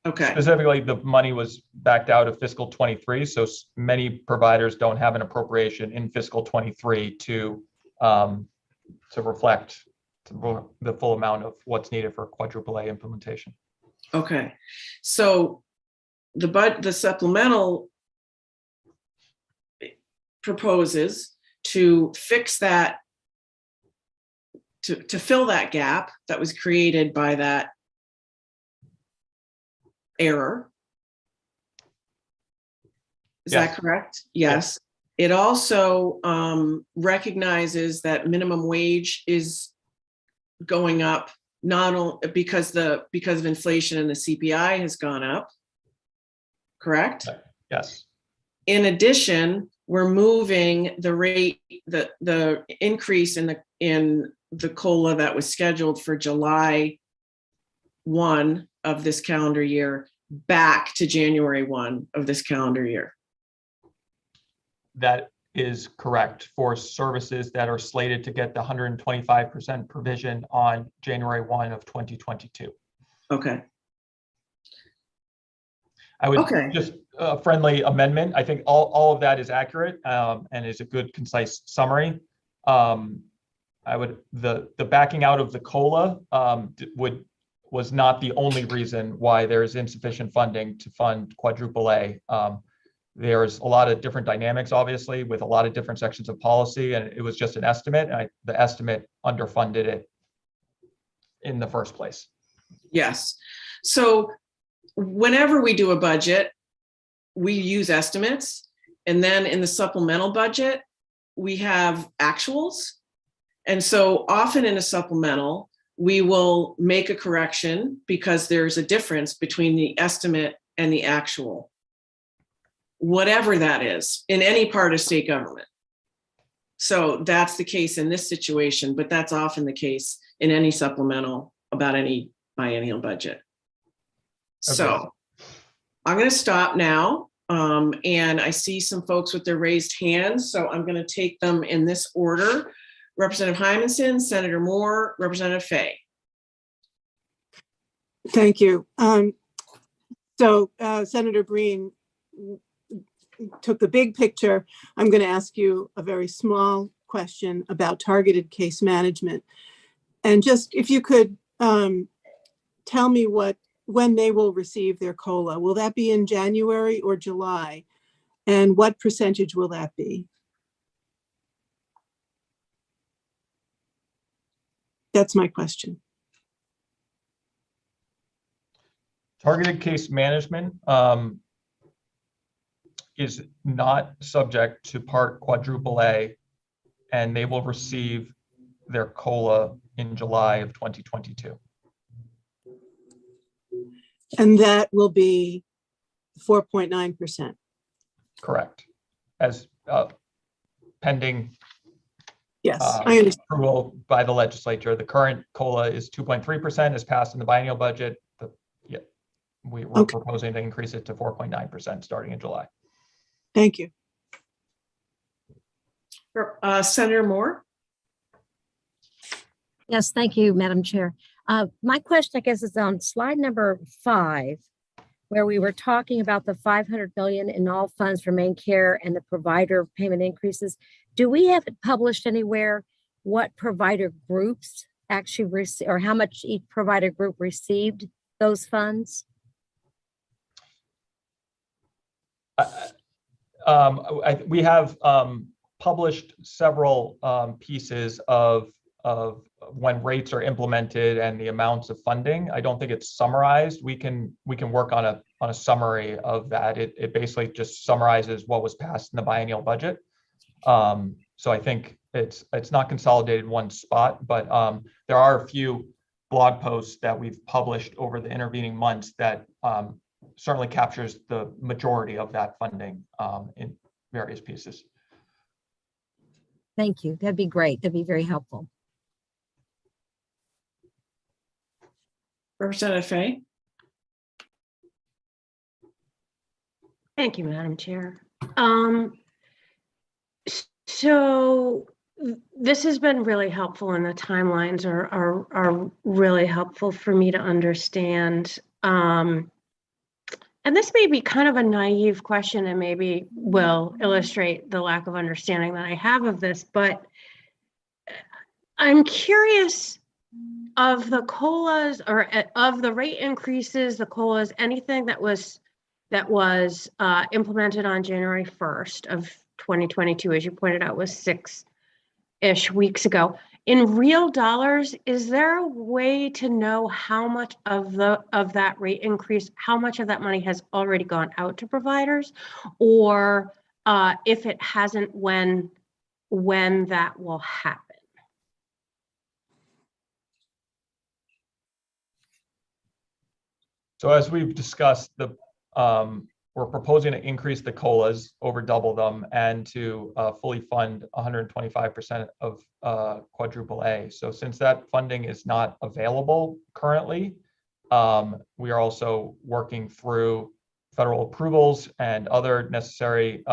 Okay. Specifically, the money was backed out of fiscal 23, so many providers don't have an appropriation in fiscal 23 to reflect the full amount of what's needed for Quadruple A implementation. Okay, so the supplemental proposes to fix that, to fill that gap that was created by that error. Is that correct? Yes. It also recognizes that minimum wage is going up, not only because of inflation and the CPI has gone up. Correct? Yes. In addition, we're moving the rate, the increase in the COLA that was scheduled for July 1 of this calendar year back to January 1 of this calendar year. That is correct for services that are slated to get the 125% provision on January 1 of 2022. Okay. I would Okay. just a friendly amendment. I think all of that is accurate and is a good, concise summary. I would the backing out of the COLA was not the only reason why there is insufficient funding to fund quadruple A. There's a lot of different dynamics, obviously, with a lot of different sections of policy, and it was just an estimate. The estimate underfunded it in the first place. Yes. So whenever we do a budget, we use estimates. And then in the supplemental budget, we have actuals. And so often in a supplemental, we will make a correction because there's a difference between the estimate and the actual, whatever that is, in any part of state government. So that's the case in this situation, but that's often the case in any supplemental about any biennial budget. Okay. So I'm going to stop now. And I see some folks with their raised hands, so I'm going to take them in this order. Representative Hymanson, Senator Moore, Representative Fay. Thank you. Senator Breen took the big picture. I'm going to ask you a very small question about targeted case management. And just if you could tell me when they will receive their COLA. Will that be in January or July? And what percentage will that be? That's my question. Targeted case management is not subject to Part Quadruple A, and they will receive their COLA in July of 2022. And that will be 4.9%. Correct. As pending Yes, I understand. approval by the legislature. The current COLA is 2.3%, as passed in the biennial budget. We're proposing to increase it to 4.9% starting in July. Thank you. Senator Moore. Yes, thank you, Madam Chair. My question, I guess, is on slide number 5, where we were talking about the $500 billion in all funds for main care and the provider payment increases. Do we have it published anywhere what provider groups actually received, or how much each provider group received those funds? We have published several pieces of when rates are implemented and the amounts of funding. I don't think it's summarized. We can work on a summary of that. It basically just summarizes what was passed in the biennial budget. So I think it's not consolidated in one spot, but there are a few blog posts that we've published over the intervening months that certainly captures the majority of that funding in various pieces. Thank you. That'd be great. That'd be very helpful. Representative Fay. Thank you, Madam Chair. So this has been really helpful, and the timelines are really helpful for me to understand. And this may be kind of a naive question and maybe will illustrate the lack of understanding that I have of this, but I'm curious of the COLAs or of the rate increases, the COLAs, anything that was implemented on January 1st of 2022, as you pointed out, was 6-ish weeks ago. In real dollars, is there a way to know how much of that rate increase, how much of that money has already gone out to providers, or if it hasn't, when that will happen? So as we've discussed, the we're proposing to increase the COLAs, over double them, and to fully fund 125% of quadruple A. So since that funding is not available currently, we are also working through federal approvals and other necessary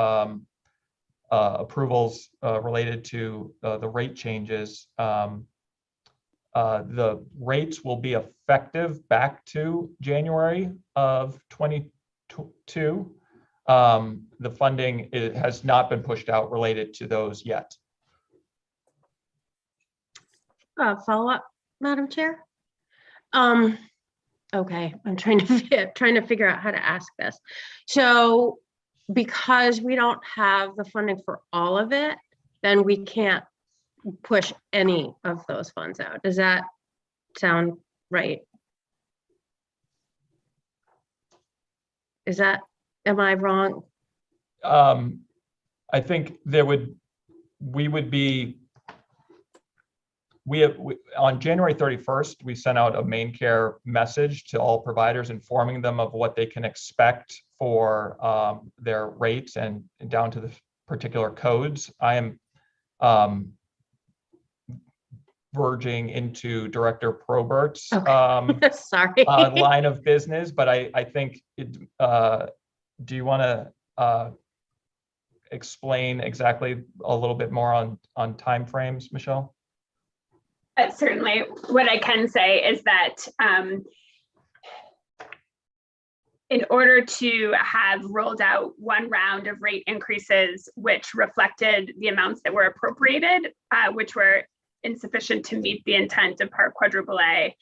approvals related to the rate changes. The rates will be effective back to January of 2022. The funding has not been pushed out related to those yet. Follow up, Madam Chair. Okay, I'm trying to figure out how to ask this. So because we don't have the funding for all of it, then we can't push any of those funds out. Does that sound right? Am I wrong? I think on January 31st, we sent out a main care message to all providers informing them of what they can expect for their rates and down to the particular codes. I am verging into Director Probert's sorry. line of business, but I think do you want to explain exactly a little bit more on timeframes, Michelle? Certainly. What I can say is that in order to have rolled out one round of rate increases, which reflected the amounts that were appropriated, which were insufficient to meet the intent of Part Quadruple A,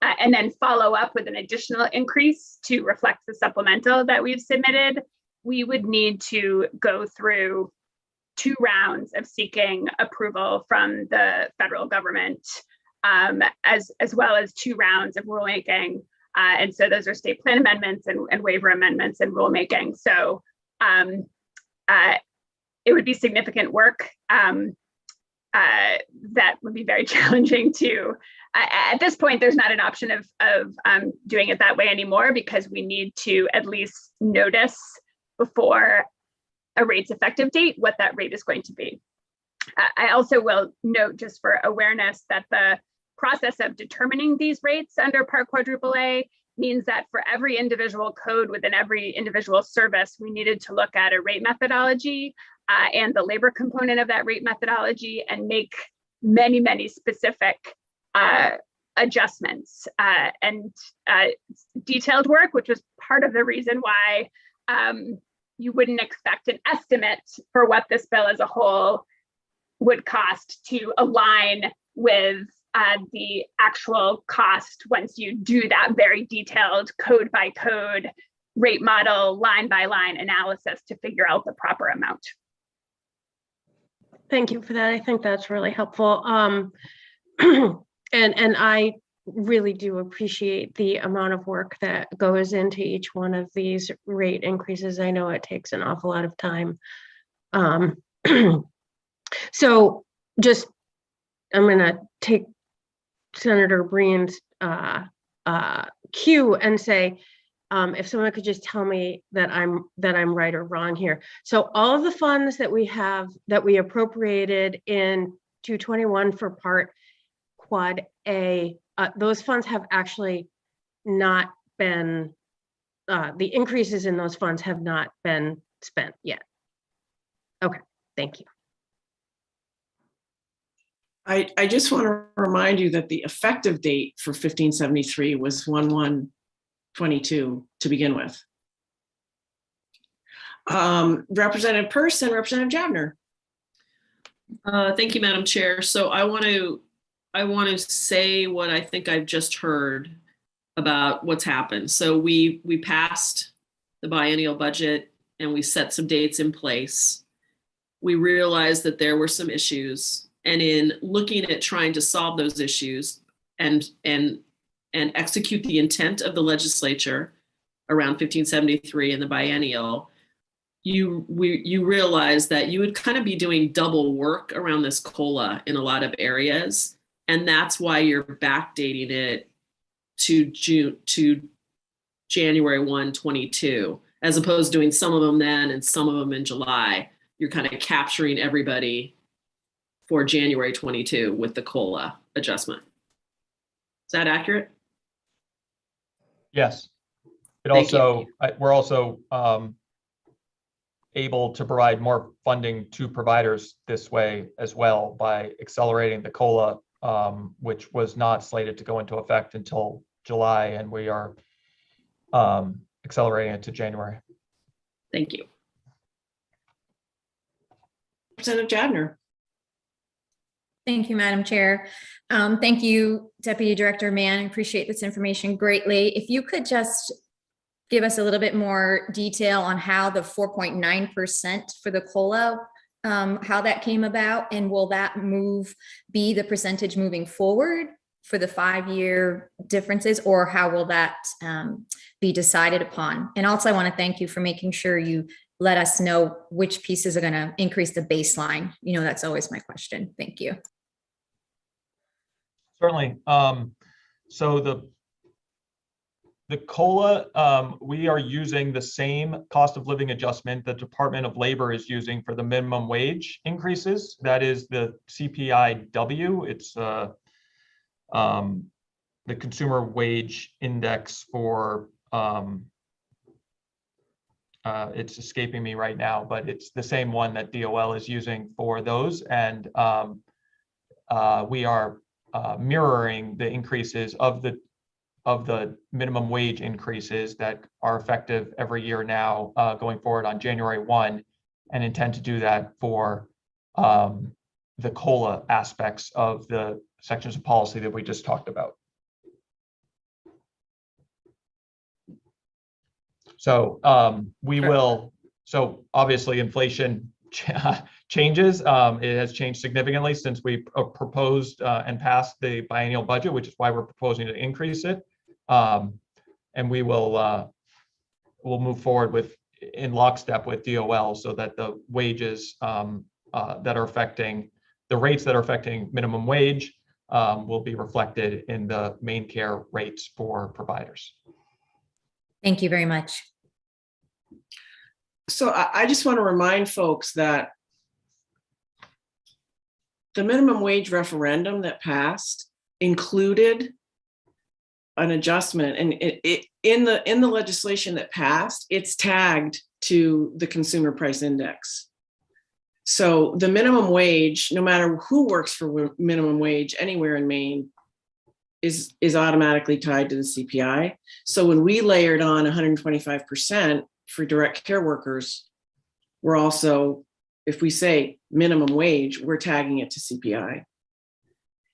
and then follow up with an additional increase to reflect the supplemental that we've submitted, we would need to go through 2 rounds of seeking approval from the federal government, as well as 2 rounds of rulemaking. And so those are state plan amendments and waiver amendments and rulemaking. So it would be significant work that would be very challenging to, at this point, there's not an option of doing it that way anymore, because we need to at least notice before a rate's effective date what that rate is going to be. I also will note, just for awareness, that the process of determining these rates under Part Quadruple A means that for every individual code within every individual service, we needed to look at a rate methodology and the labor component of that rate methodology and make many, many specific adjustments and detailed work, which was part of the reason why you wouldn't expect an estimate for what this bill as a whole would cost to align with the actual cost once you do that very detailed code by code rate model, line by line analysis to figure out the proper amount. Thank you for that. I think that's really helpful. And I really do appreciate the amount of work that goes into each one of these rate increases. I know it takes an awful lot of time. So just, I'm gonna take Senator Breen's cue and say, if someone could just tell me that I'm right or wrong here. So all of the funds that we have, that we appropriated in 221 for Part Quad A, those funds have actually not been, the increases in those funds have not been spent yet. Okay, thank you. I just want to remind you that the effective date for 1573 was 1/1/22 to begin with. Representative Person, Representative Javner. Thank you, Madam Chair. So I want to say what I think I've just heard about what's happened. So we passed the biennial budget and we set some dates in place. We realized that there were some issues, and in looking at trying to solve those issues and execute the intent of the legislature around 1573 and the biennial, you realize that you would kind of be doing double work around this COLA in a lot of areas. And that's why you're backdating it to January 1, 22, as opposed to doing some of them then and some of them in July. You're kind of capturing everybody for January 22 with the COLA adjustment. Is that accurate? Yes. It Thank you. also, we're also able to provide more funding to providers this way as well by accelerating the COLA, which was not slated to go into effect until July, and we are accelerating it to January. Thank you. Representative Jabner. Thank you, Madam Chair. Thank you, Deputy Director Mann. I appreciate this information greatly. If you could just give us a little bit more detail on how the 4.9% for the COLA, how that came about, and will that move be the percentage moving forward for the 5-year differences, or how will that be decided upon? And also I want to thank you for making sure you let us know which pieces are going to increase the baseline. You know, that's always my question. Thank you. Certainly. So the COLA, we are using the same cost of living adjustment the Department of Labor is using for the minimum wage increases. That is the CPIW. It's the Consumer Wage Index for, it's escaping me right now, but it's the same one that DOL is using for those. And we are mirroring the increases of the minimum wage increases that are effective every year now, going forward on January 1, and intend to do that for the COLA aspects of the sections of policy that we just talked about. So we will, so obviously inflation changes. It has changed significantly since we proposed and passed the biennial budget, which is why we're proposing to increase it. And we will we'll move forward with in lockstep with DOL so that the wages that are affecting the rates that are affecting minimum wage will be reflected in the main care rates for providers. Thank you very much. So I just want to remind folks that the minimum wage referendum that passed included an adjustment, and in the legislation that passed, it's tagged to the consumer price index. So the minimum wage, no matter who works for minimum wage anywhere in Maine, is automatically tied to the CPI. So when we layered on 125% for direct care workers, we're also, if we say minimum wage, we're tagging it to CPI.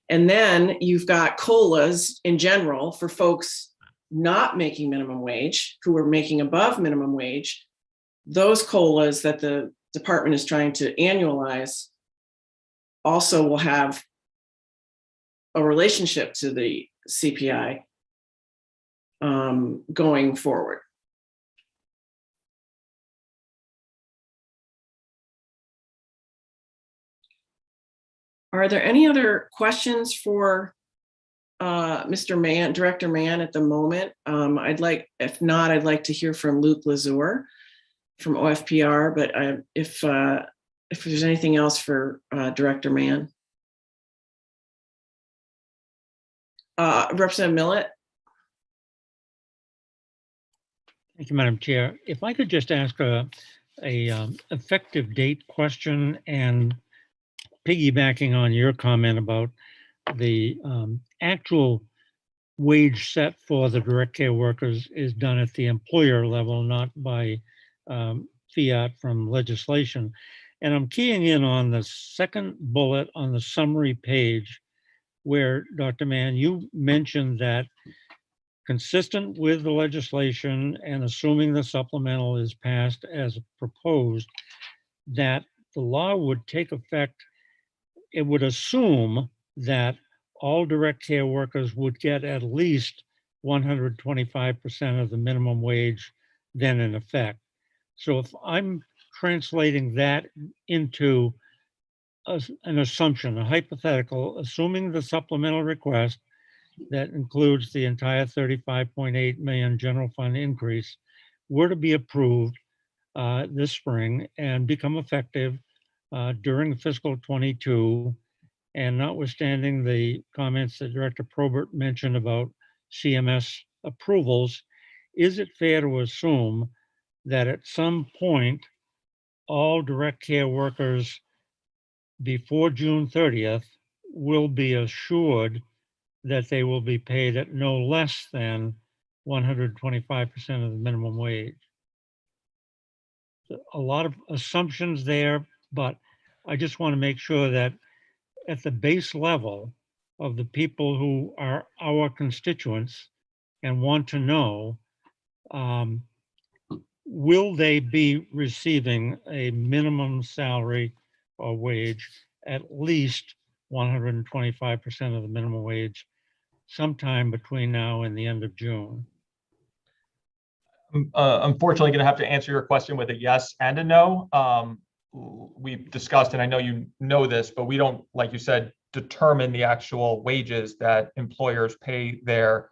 And then you've got COLAs in general for folks not making minimum wage, who are making above minimum wage. Those COLAs that the department is trying to annualize also will have a relationship to the CPI going forward. Are there any other questions for Mr. Mann, Director Mann at the moment? If not, I'd like to hear from Luke Lazur from OFPR, but if there's anything else for Director Mann. Representative Millett. Thank you, Madam Chair. If I could just ask a effective date question, and piggybacking on your comment about the actual wage set for the direct care workers is done at the employer level, not by fiat from legislation. And I'm keying in on the second bullet on the summary page where, Dr. Mann, you mentioned that consistent with the legislation and assuming the supplemental is passed as proposed, that the law would take effect. It would assume that all direct care workers would get at least 125% of the minimum wage then in effect. So if I'm translating that into an assumption, a hypothetical, assuming the supplemental request that includes the entire 35.8 million general fund increase, were to be approved this spring and become effective during fiscal 22, and notwithstanding the comments that Director Probert mentioned about CMS approvals, is it fair to assume that at some point, all direct care workers before June 30th will be assured that they will be paid at no less than 125% of the minimum wage? A lot of assumptions there, but I just want to make sure that at the base level of the people who are our constituents and want to know, will they be receiving a minimum salary or wage at least 125% of the minimum wage sometime between now and the end of June? Unfortunately, going to have to answer your question with a yes and a no. We've discussed, and I know you know this, but we don't, like you said, determine the actual wages that employers pay their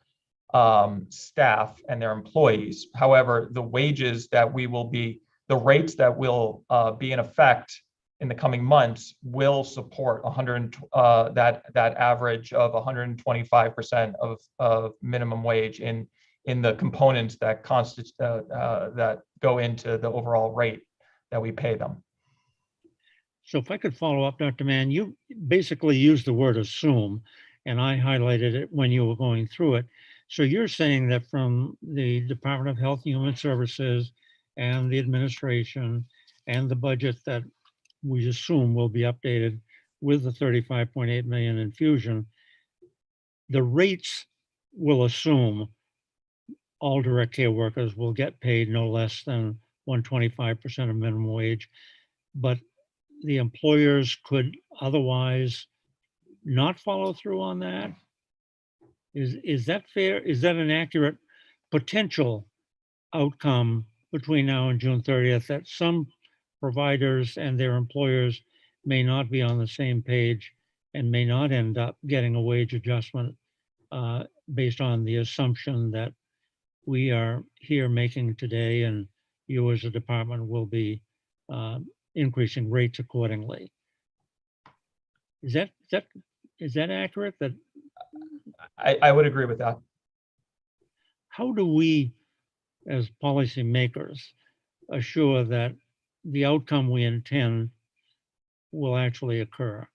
staff and their employees. However, the wages that the rates that will be in effect in the coming months will support that average of 125% of minimum wage in the components that that go into the overall rate that we pay them. So if I could follow up, Dr. Mann, you basically used the word assume, and I highlighted it when you were going through it. So you're saying that from the Department of Health and Human Services and the administration and the budget that we assume will be updated with the 35.8 million infusion, the rates will assume all direct care workers will get paid no less than 125% of minimum wage, but the employers could otherwise not follow through on that? Is that fair? Is that an accurate potential outcome between now and June 30th, that some providers and their employers may not be on the same page and may not end up getting a wage adjustment based on the assumption that we are here making today, and you as a department will be increasing rates accordingly? Is that accurate? That I would agree with that. How do we, as policymakers, assure that the outcome we intend will actually occur?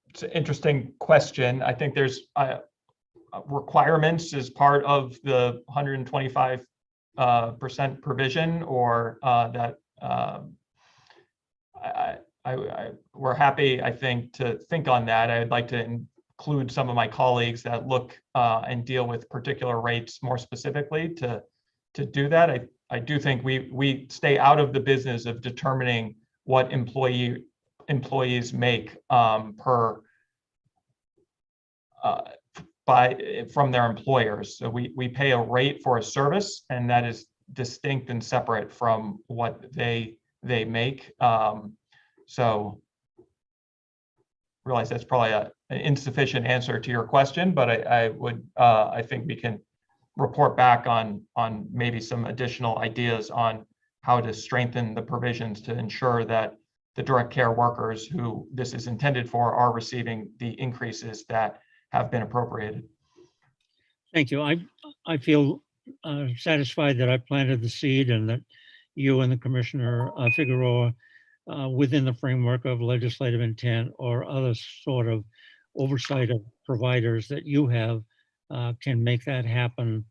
It's an interesting question. I think there's requirements as part of the 125% provision, or that we're happy, I think, to think on that. I'd like to include some of my colleagues that look and deal with particular rates more specifically to do that. I do think we stay out of the business of determining what employees make from their employers. So we pay a rate for a service, and that is distinct and separate from what they make. So realize that's probably an insufficient answer to your question, but I think we can report back on maybe some additional ideas on how to strengthen the provisions to ensure that the direct care workers who this is intended for are receiving the increases that have been appropriated. Thank you. I feel satisfied that I planted the seed, and that you and the Commissioner Figueroa, within the framework of legislative intent or other sort of oversight of providers that you have, can make that happen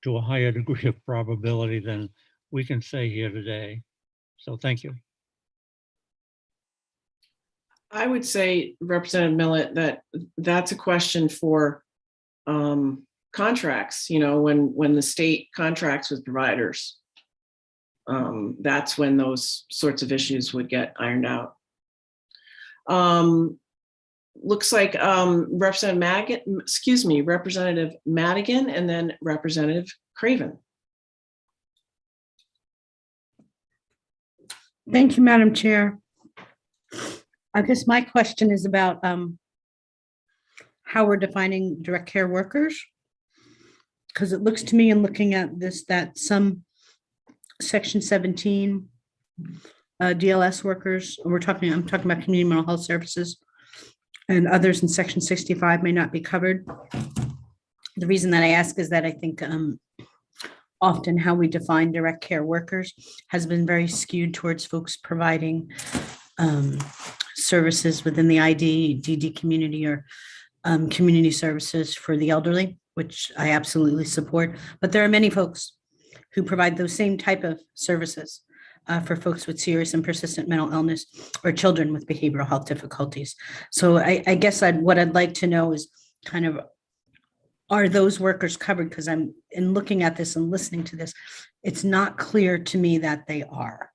to a higher degree of probability than we can say here today. So thank you. I would say, Representative Millett, that that's a question for contracts. You know, when the state contracts with providers, that's when those sorts of issues would get ironed out. Looks like Representative Madigan, and then Representative Craven. Thank you, Madam Chair. I guess my question is about how we're defining direct care workers. Because it looks to me in looking at this that some section 17 DLS workers, I'm talking about community mental health services, and others in section 65 may not be covered. The reason that I ask is that I think often how we define direct care workers has been very skewed towards folks providing services within the DD community or community services for the elderly, which I absolutely support. But there are many folks who provide those same type of services for folks with serious and persistent mental illness or children with behavioral health difficulties. So I guess what I'd like to know is kind of, are those workers covered? Because I'm in looking at this and listening to this, it's not clear to me that they are.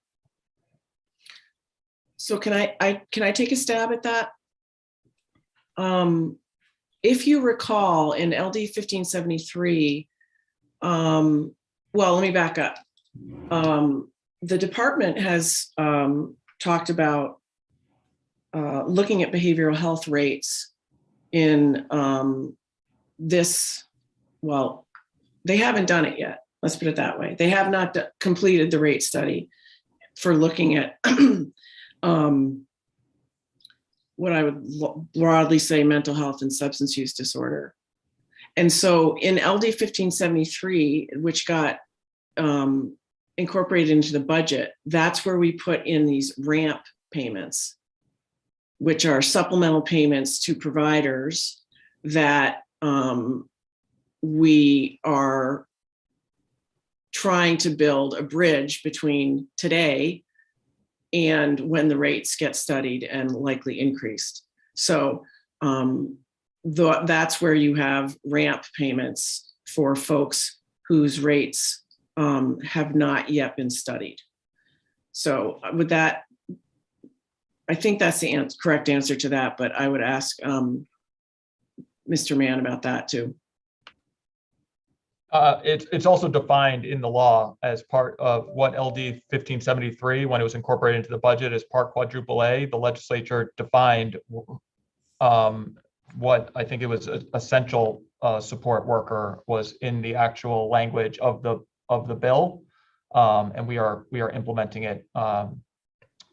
So can I take a stab at that? If you recall in LD 1573, well, let me back up. The department has talked about looking at behavioral health rates in this, well, they haven't done it yet. Let's put it that way. They have not completed the rate study for looking at what I would broadly say mental health and substance use disorder. And so in LD 1573, which got incorporated into the budget, that's where we put in these ramp payments, which are supplemental payments to providers that we are trying to build a bridge between today and when the rates get studied and likely increased. So that's where you have ramp payments for folks whose rates have not yet been studied. So with that, I think that's the correct answer to that, but I would ask Mr. Mann about that too. It's also defined in the law as part of what LD 1573, when it was incorporated into the budget as part quadruple A, the legislature defined what I think it was essential support worker was in the actual language of the bill, and we are implementing it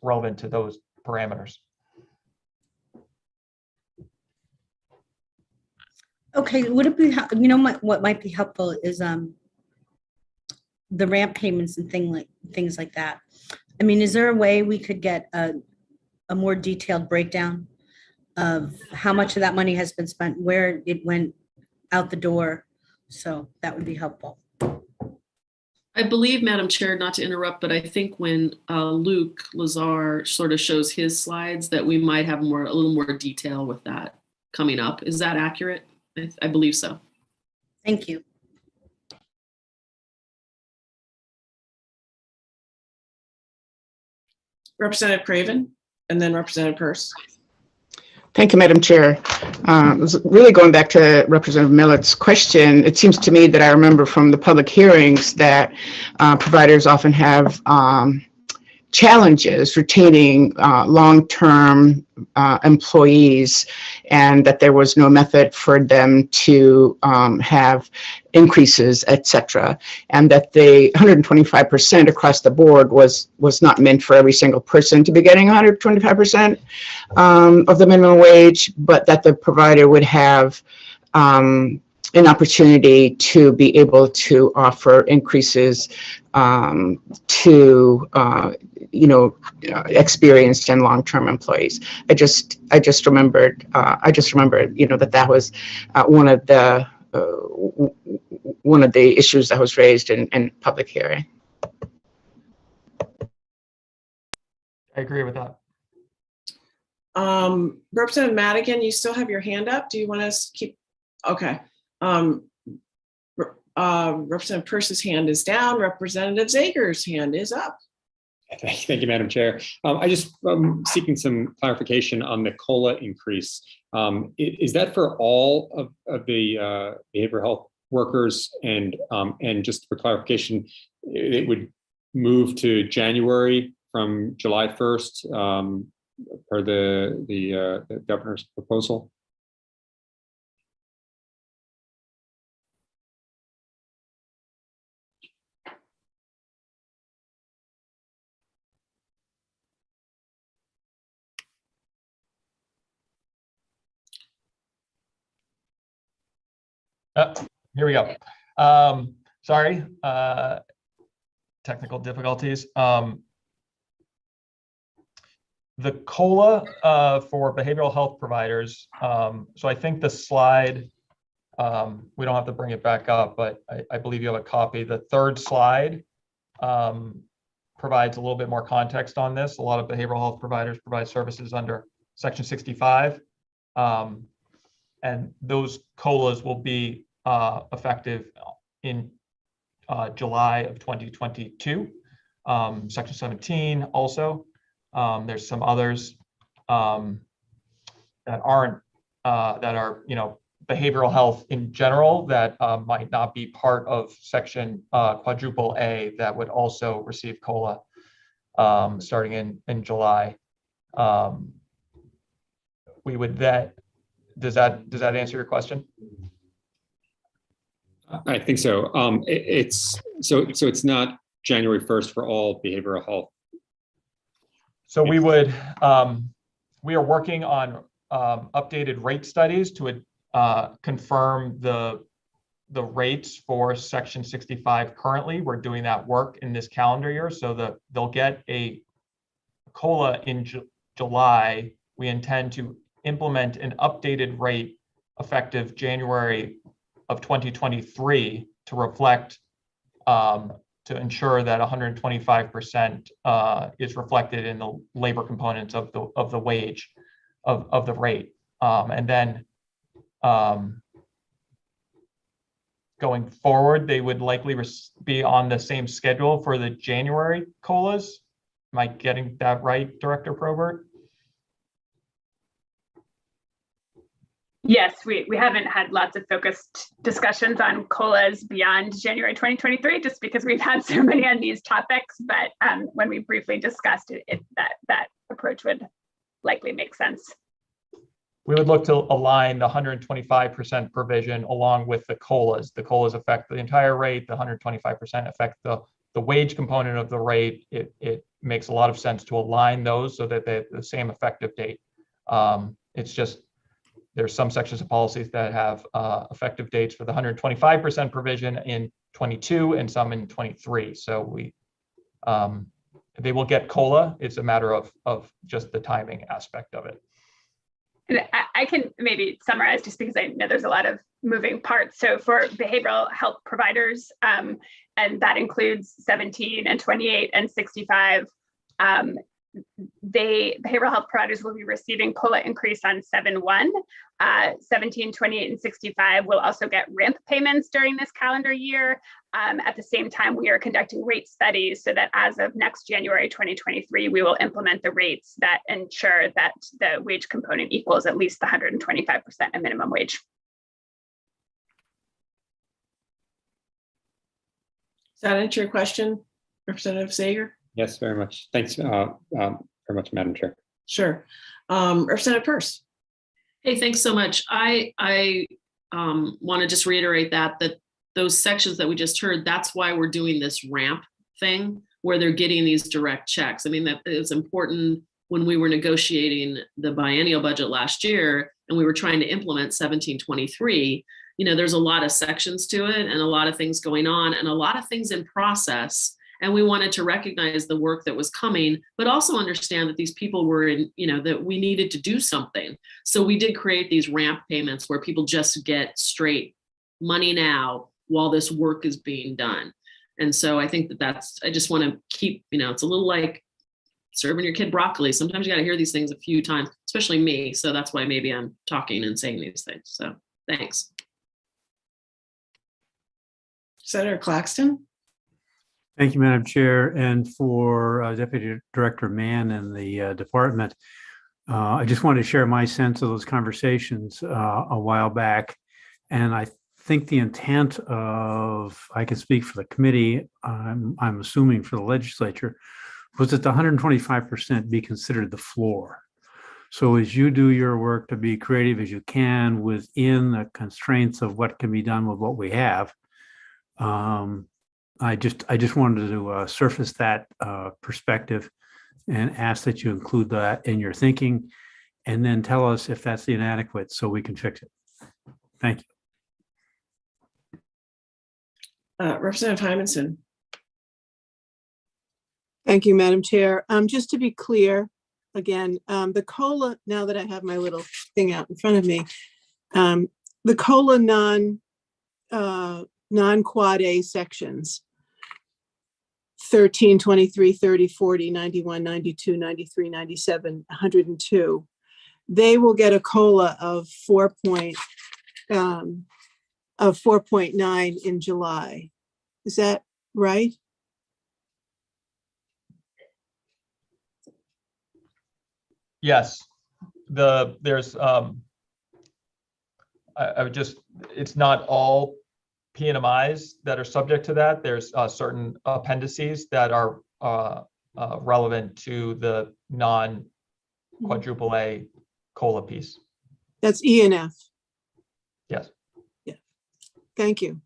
relevant to those parameters. Okay, would it be, what might be helpful is the ramp payments and things like that. I mean, is there a way we could get a more detailed breakdown of how much of that money has been spent, where it went out the door? So that would be helpful. I believe, Madam Chair, not to interrupt, but I think when Luke Lazar sort of shows his slides that we might have a little more detail with that coming up. Is that accurate? I believe so. Thank you. Representative Craven and then Representative Peirce. Thank you, Madam Chair. Really going back to Representative Millet's question, it seems to me that I remember from the public hearings that providers often have challenges retaining long-term employees, and that there was no method for them to have increases, et cetera, and that the 125% across the board was not meant for every single person to be getting 125% of the minimum wage, but that the provider would have an opportunity to be able to offer increases to experienced and long-term employees. I just remembered that was one of the issues that was raised in public hearing. I agree with that. Representative Madigan, you still have your hand up. Do you want us to keep? Okay. Representative Peirce's hand is down. Representative Zager's hand is up. Thank you, Madam Chair. I just seeking some clarification on the COLA increase. Is that for all of the behavioral health workers? And just for clarification, it would move to January from July 1st. per the governor's proposal? Here we go. Sorry, technical difficulties. The COLA for behavioral health providers. So I think the slide, we don't have to bring it back up, but I believe you have a copy. The third slide provides a little bit more context on this. A lot of behavioral health providers provide services under Section 65. And those COLAs will be effective in July of 2022. Section 17 also. There's some others that aren't, that are, behavioral health in general that might not be part of Section quadruple A that would also receive COLA starting in July. We would does that answer your question? I think so. It's not January 1st for all behavioral health. So we are working on updated rate studies to confirm the rates for Section 65 currently. We're doing that work in this calendar year, so they'll get a COLA in July. We intend to implement an updated rate effective January of 2023 to reflect, to ensure that 125% is reflected in the labor components of the wage of the rate. And then going forward, they would likely be on the same schedule for the January COLAs. Am I getting that right, Director Probert? Yes, we haven't had lots of focused discussions on COLAs beyond January 2023, just because we've had so many on these topics. But when we briefly discussed it, that approach would likely make sense. We would look to align the 125% provision along with the COLAs. The COLAs affect the entire rate. The 125% affect the wage component of the rate. It makes a lot of sense to align those so that they have the same effective date. It's just, there's some sections of policies that have effective dates for the 125% provision in 22 and some in 23. So they will get COLA. It's a matter of just the timing aspect of it. And I can maybe summarize, just because I know there's a lot of moving parts. So for behavioral health providers, and that includes 17 and 28 and 65, behavioral health providers will be receiving COLA increase on 7/1. 17, 28, and 65 will also get RAMP payments during this calendar year. At the same time, we are conducting rate studies so that as of next January 2023, we will implement the rates that ensure that the wage component equals at least the 125% of minimum wage. Does that answer your question, Representative Sager? Yes, very much. Thanks very much, Madam Chair. Sure. Representative Peirce. Hey, thanks so much. I want to just reiterate that those sections that we just heard, that's why we're doing this RAMP thing where they're getting these direct checks. I mean, that is important. When we were negotiating the biennial budget last year and we were trying to implement 1723, there's a lot of sections to it and a lot of things going on and a lot of things in process. And we wanted to recognize the work that was coming, but also understand that these people were in, that we needed to do something. So we did create these RAMP payments where people just get straight money now while this work is being done. And so I think I just want to keep, it's a little like serving your kid broccoli. Sometimes you got to hear these things a few times, especially me. So that's why maybe I'm talking and saying these things. So thanks. Senator Claxton. Thank you, Madam Chair, and for Deputy Director Mann and the department. I just wanted to share my sense of those conversations a while back. And I think the intent of, I can speak for the committee, I'm assuming for the legislature, was that the 125% be considered the floor. So as you do your work to be creative as you can within the constraints of what can be done with what we have, I just wanted to surface that perspective and ask that you include that in your thinking, and then tell us if that's inadequate so we can fix it. Thank you. Representative Hymanson. Thank you, Madam Chair. Just to be clear, again, the COLA, now that I have my little thing out in front of me, the COLA non-quad A sections, 13, 23, 30, 40, 91, 92, 93, 97, 102, they will get a COLA of 4.9 in July. Is that right? Yes, there's I would just, it's not all PNMIs that are subject to that. There's certain appendices that are relevant to the non-quadruple A COLA piece. That's E and F. Yes. Yeah. Thank you.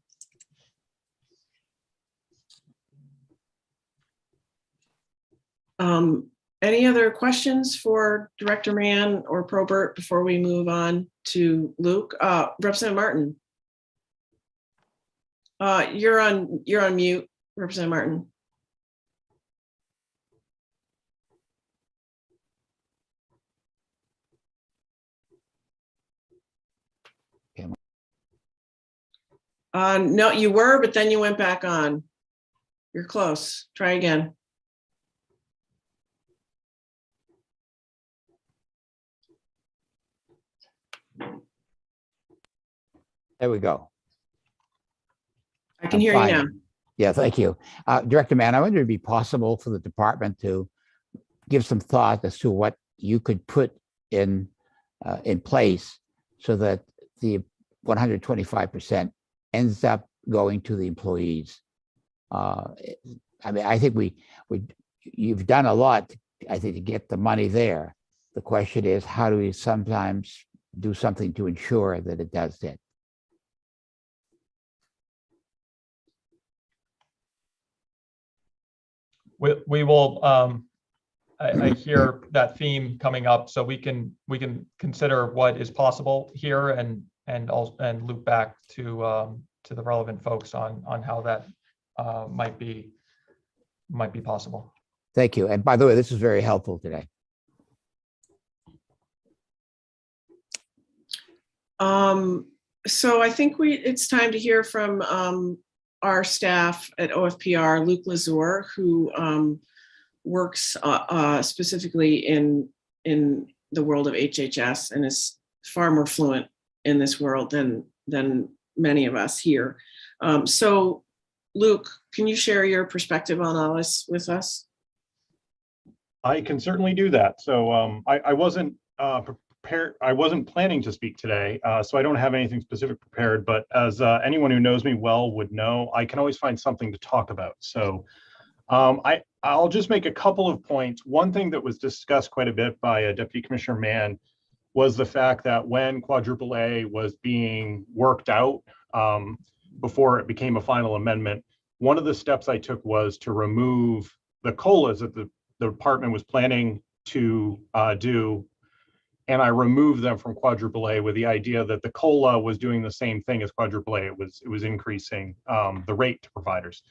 Any other questions for Director Mann or Probert before we move on to Luke? Representative Martin. You're on mute, Representative Martin. No, you were, but then you went back on. You're close. Try again. There we go. I can hear you now. Yeah, thank you. Director Mann, I wonder if it'd be possible for the department to give some thought as to what you could put in place so that the 125% ends up going to the employees. I mean, I think you've done a lot, I think, to get the money there. The question is, how do we sometimes do something to ensure that it does that? We will, I hear that theme coming up, so we can consider what is possible here and loop back to the relevant folks on how that might be possible. Thank you. And by the way, this is very helpful today. So I think it's time to hear from our staff at OFPR, Luke Lazur, who works specifically in the world of HHS and is far more fluent in this world than many of us here. So Luke, can you share your perspective on all this with us? I can certainly do that. So I wasn't prepared. I wasn't planning to speak today, so I don't have anything specific prepared. But as anyone who knows me well would know, I can always find something to talk about. So I'll just make a couple of points. One thing that was discussed quite a bit by Deputy Commissioner Mann was the fact that when quadruple A was being worked out before it became a final amendment, one of the steps I took was to remove the COLAs that the department was planning to do, and I removed them from quadruple A with the idea that the COLA was doing the same thing as quadruple A. It was increasing the rate to providers.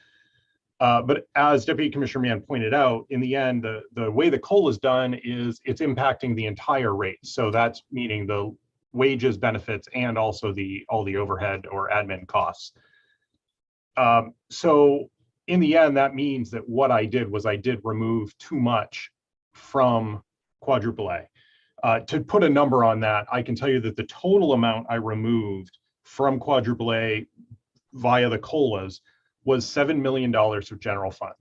But as Deputy Commissioner Mann pointed out, in the end, the way the COLA is done is it's impacting the entire rate. So that's meaning the wages, benefits, and also all the overhead or admin costs. So in the end, that means that what I did was I did remove too much from quadruple A. To put a number on that, I can tell you that the total amount I removed from quadruple A via the COLAs was $7 million of general fund.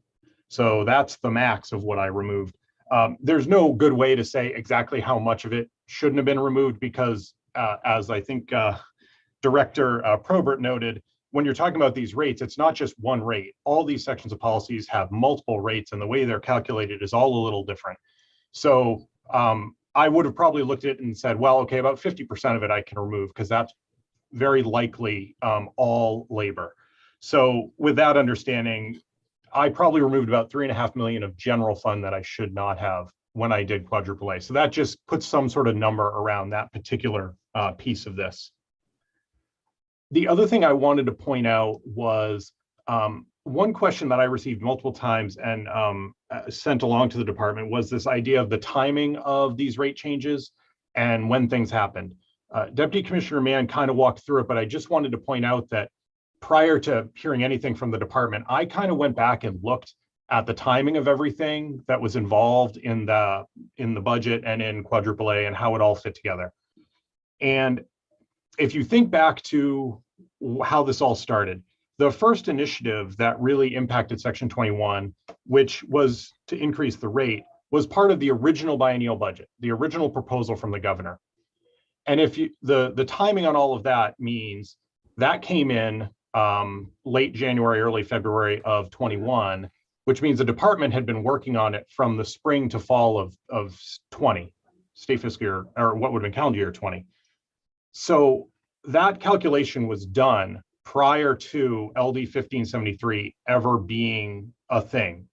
So that's the max of what I removed. There's no good way to say exactly how much of it shouldn't have been removed because as I think Director Probert noted, when you're talking about these rates, it's not just one rate. All these sections of policies have multiple rates, and the way they're calculated is all a little different. So I would have probably looked at it and said, well, okay, about 50% of it I can remove because that's very likely all labor. So with that understanding, I probably removed about 3.5 million of general fund that I should not have when I did quadruple A. So that just puts some sort of number around that particular piece of this. The other thing I wanted to point out was one question that I received multiple times and sent along to the department was this idea of the timing of these rate changes and when things happened. Deputy Commissioner Mann kind of walked through it, but I just wanted to point out that prior to hearing anything from the department, I kind of went back and looked at the timing of everything that was involved in the budget and in quadruple A and how it all fit together. And if you think back to how this all started, the first initiative that really impacted Section 21, which was to increase the rate, was part of the original biennial budget, the original proposal from the governor. And if you the timing on all of that means that came in late January, early February of 21, which means the department had been working on it from the spring to fall of 20, state fiscal year, or what would have been calendar year 20. So that calculation was done prior to LD 1573 ever being a thing.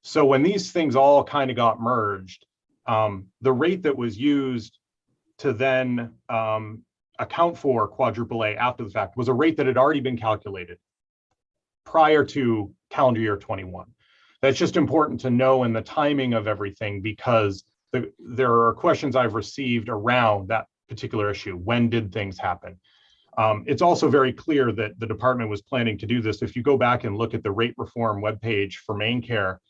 So when these things all kind of got merged, the rate that was used to then account for quadruple A after the fact was a rate that had already been calculated prior to calendar year 21. That's just important to know in the timing of everything because there are questions I've received around that particular issue. When did things happen? It's also very clear that the department was planning to do this. If you go back and look at the rate reform webpage for main care,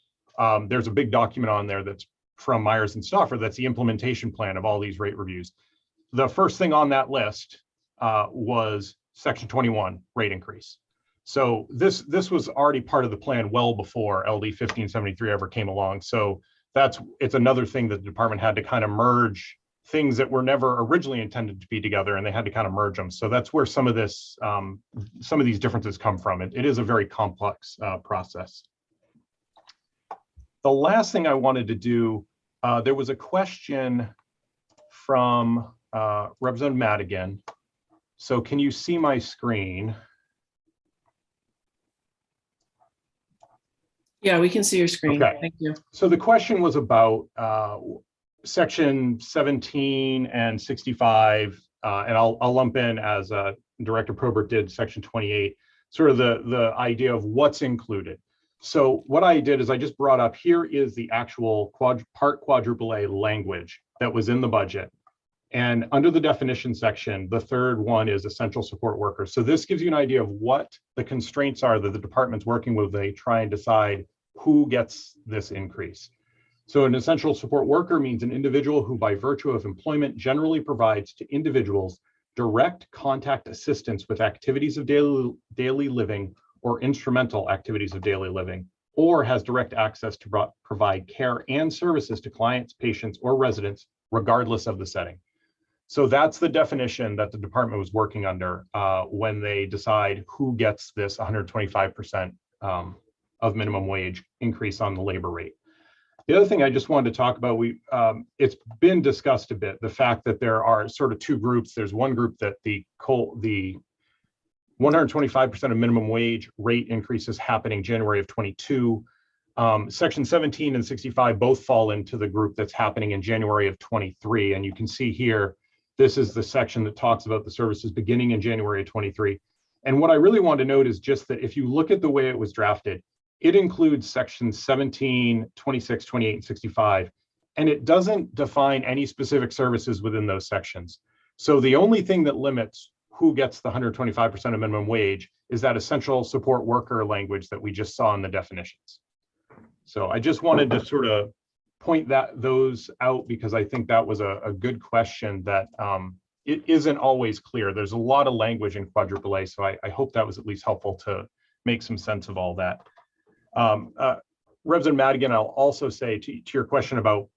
there's a big document on there that's from Myers and Stauffer. That's the implementation plan of all these rate reviews. The first thing on that list was Section 21 rate increase. So this was already part of the plan well before LD 1573 ever came along. So it's another thing that the department had to kind of merge things that were never originally intended to be together, and they had to kind of merge them. So that's where some of this, some of these differences come from. It is a very complex process. The last thing I wanted to do, there was a question from Representative Madigan. So can you see my screen? Yeah, we can see your screen. Okay. Thank you. So the question was about Section 17 and 65, and I'll lump in, as Director Probert did, Section 28, sort of the idea of what's included. So what I did is I just brought up, here is the actual part quadruple A language that was in the budget. And under the definition section, the third one is essential support workers. So this gives you an idea of what the constraints are that the department's working with. They try and decide who gets this increase. So an essential support worker means an individual who, by virtue of employment, generally provides to individuals direct contact assistance with activities of daily living or instrumental activities of daily living, or has direct access to provide care and services to clients, patients, or residents, regardless of the setting. So that's the definition that the department was working under when they decide who gets this 125% of minimum wage increase on the labor rate. The other thing I just wanted to talk about, it's been discussed a bit, the fact that there are sort of two groups. There's one group that the 125% of minimum wage rate increases happening January of 22. Section 17 and 65 both fall into the group that's happening in January of 23. And you can see here, this is the section that talks about the services beginning in January of 23. And what I really want to note is just that if you look at the way it was drafted, it includes sections 17, 26, 28, and 65, and it doesn't define any specific services within those sections. So the only thing that limits who gets the 125% of minimum wage is that essential support worker language that we just saw in the definitions. So I just wanted to sort of point those out because I think that was a good question that it isn't always clear. There's a lot of language in quadruple A, so I hope that was at least helpful to make some sense of all that. Representative Madigan, I'll also say to your question about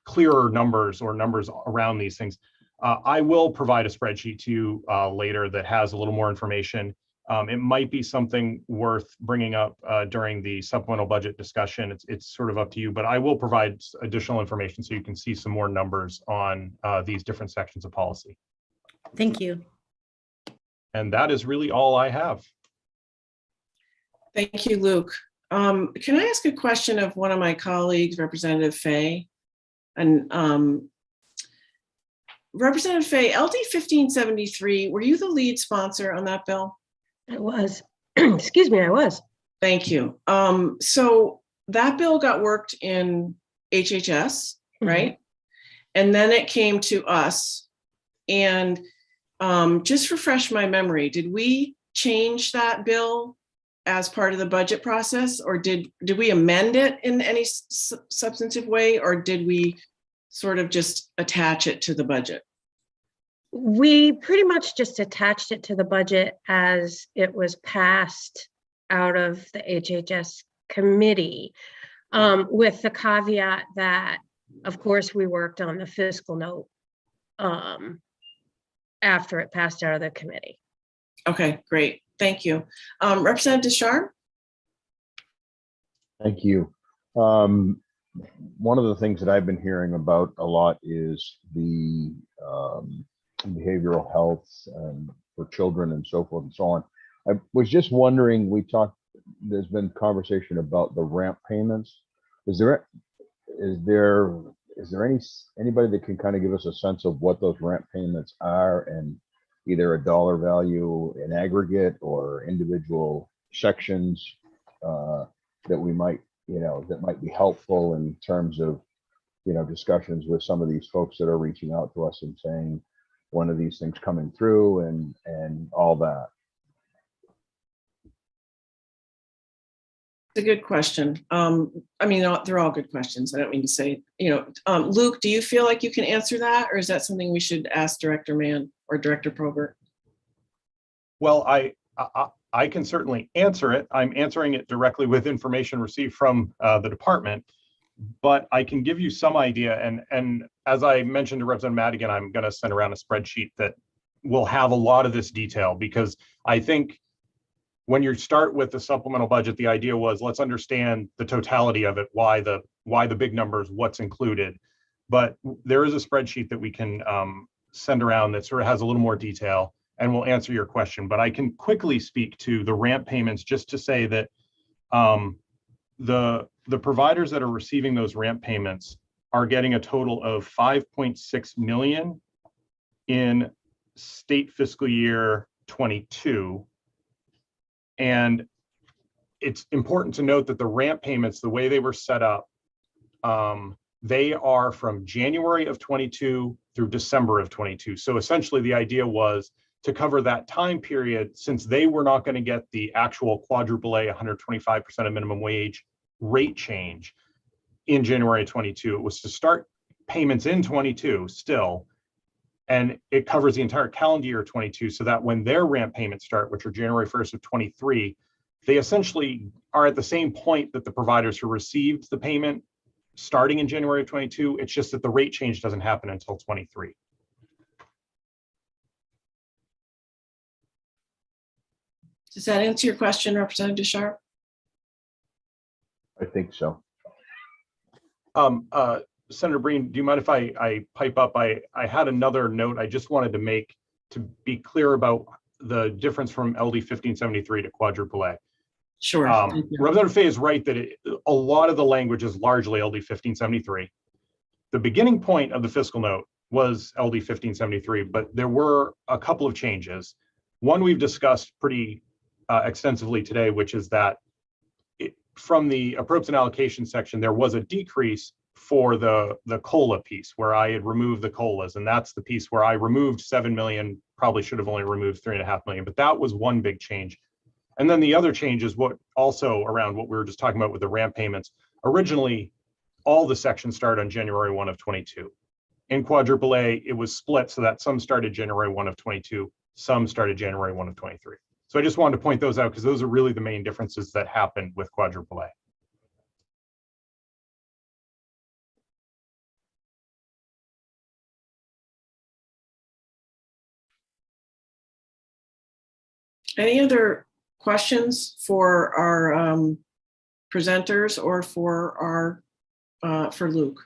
clearer numbers or numbers around these things, I will provide a spreadsheet to you later that has a little more information. It might be something worth bringing up during the supplemental budget discussion. It's sort of up to you, but I will provide additional information so you can see some more numbers on these different sections of policy. Thank you. And that is really all I have. Thank you, Luke. Can I ask a question of one of my colleagues, Representative Fay? And Representative Fay, LD 1573, were you the lead sponsor on that bill? I was. Excuse me, I was. Thank you. So that bill got worked in HHS, right? And then it came to us. And just refresh my memory, did we change that bill as part of the budget process, or did we amend it in any substantive way, or did we sort of just attach it to the budget? We pretty much just attached it to the budget as it was passed out of the HHS committee, with the caveat that, of course, we worked on the fiscal note after it passed out of the committee. Okay, great. Thank you. Representative Deschamps? Thank you. One of the things that I've been hearing about a lot is the behavioral health for children and so forth and so on. I was just wondering, there's been conversation about the ramp payments. Is there anybody that can kind of give us a sense of what those ramp payments are, and either a dollar value in aggregate or individual sections that we might, that might be helpful in terms of, discussions with some of these folks that are reaching out to us and saying, one of these things coming through and all that. It's a good question. I mean, they're all good questions. I don't mean to say, Luke, do you feel like you can answer that, or is that something we should ask Director Mann or Director Probert? Well, I can certainly answer it. I'm answering it directly with information received from the department, but I can give you some idea. And as I mentioned to Representative Madigan, I'm going to send around a spreadsheet that will have a lot of this detail, because I think when you start with the supplemental budget, the idea was, let's understand the totality of it, why the big numbers, what's included. But there is a spreadsheet that we can send around that sort of has a little more detail and will answer your question. But I can quickly speak to the ramp payments, just to say that the providers that are receiving those ramp payments are getting a total of $5.6 million in state fiscal year 22. And it's important to note that the ramp payments, the way they were set up, they are from January of 22 through December of 22. So essentially the idea was to cover that time period, since they were not going to get the actual quadruple A 125% of minimum wage rate change in January 22. It was to start payments in 22 still, and it covers the entire calendar year 22, so that when their ramp payments start, which are January 1st of 23, they essentially are at the same point that the providers who received the payment starting in January of 22. It's just that the rate change doesn't happen until 23. Does that answer your question, Representative Deschamps? I think so. Senator Breen, do you mind if I pipe up? I had another note I just wanted to make to be clear about the difference from LD 1573 to quadruple A. Sure. Representative Fay is right that a lot of the language is largely LD 1573. The beginning point of the fiscal note was LD 1573, but there were a couple of changes. One we've discussed pretty extensively today, which is that from the appropriates and allocation section, there was a decrease for the COLA piece, where I had removed the COLAs, and that's the piece where I removed 7 million, probably should have only removed 3.5 million, but that was one big change. And then the other change is what also around what we were just talking about with the ramp payments. Originally, all the sections started on January 1 of 22. In quadruple A, it was split so that some started January 1 of 22, some started January 1 of 23. So I just wanted to point those out because those are really the main differences that happened with quadruple A. Any other questions for our presenters or for for Luke?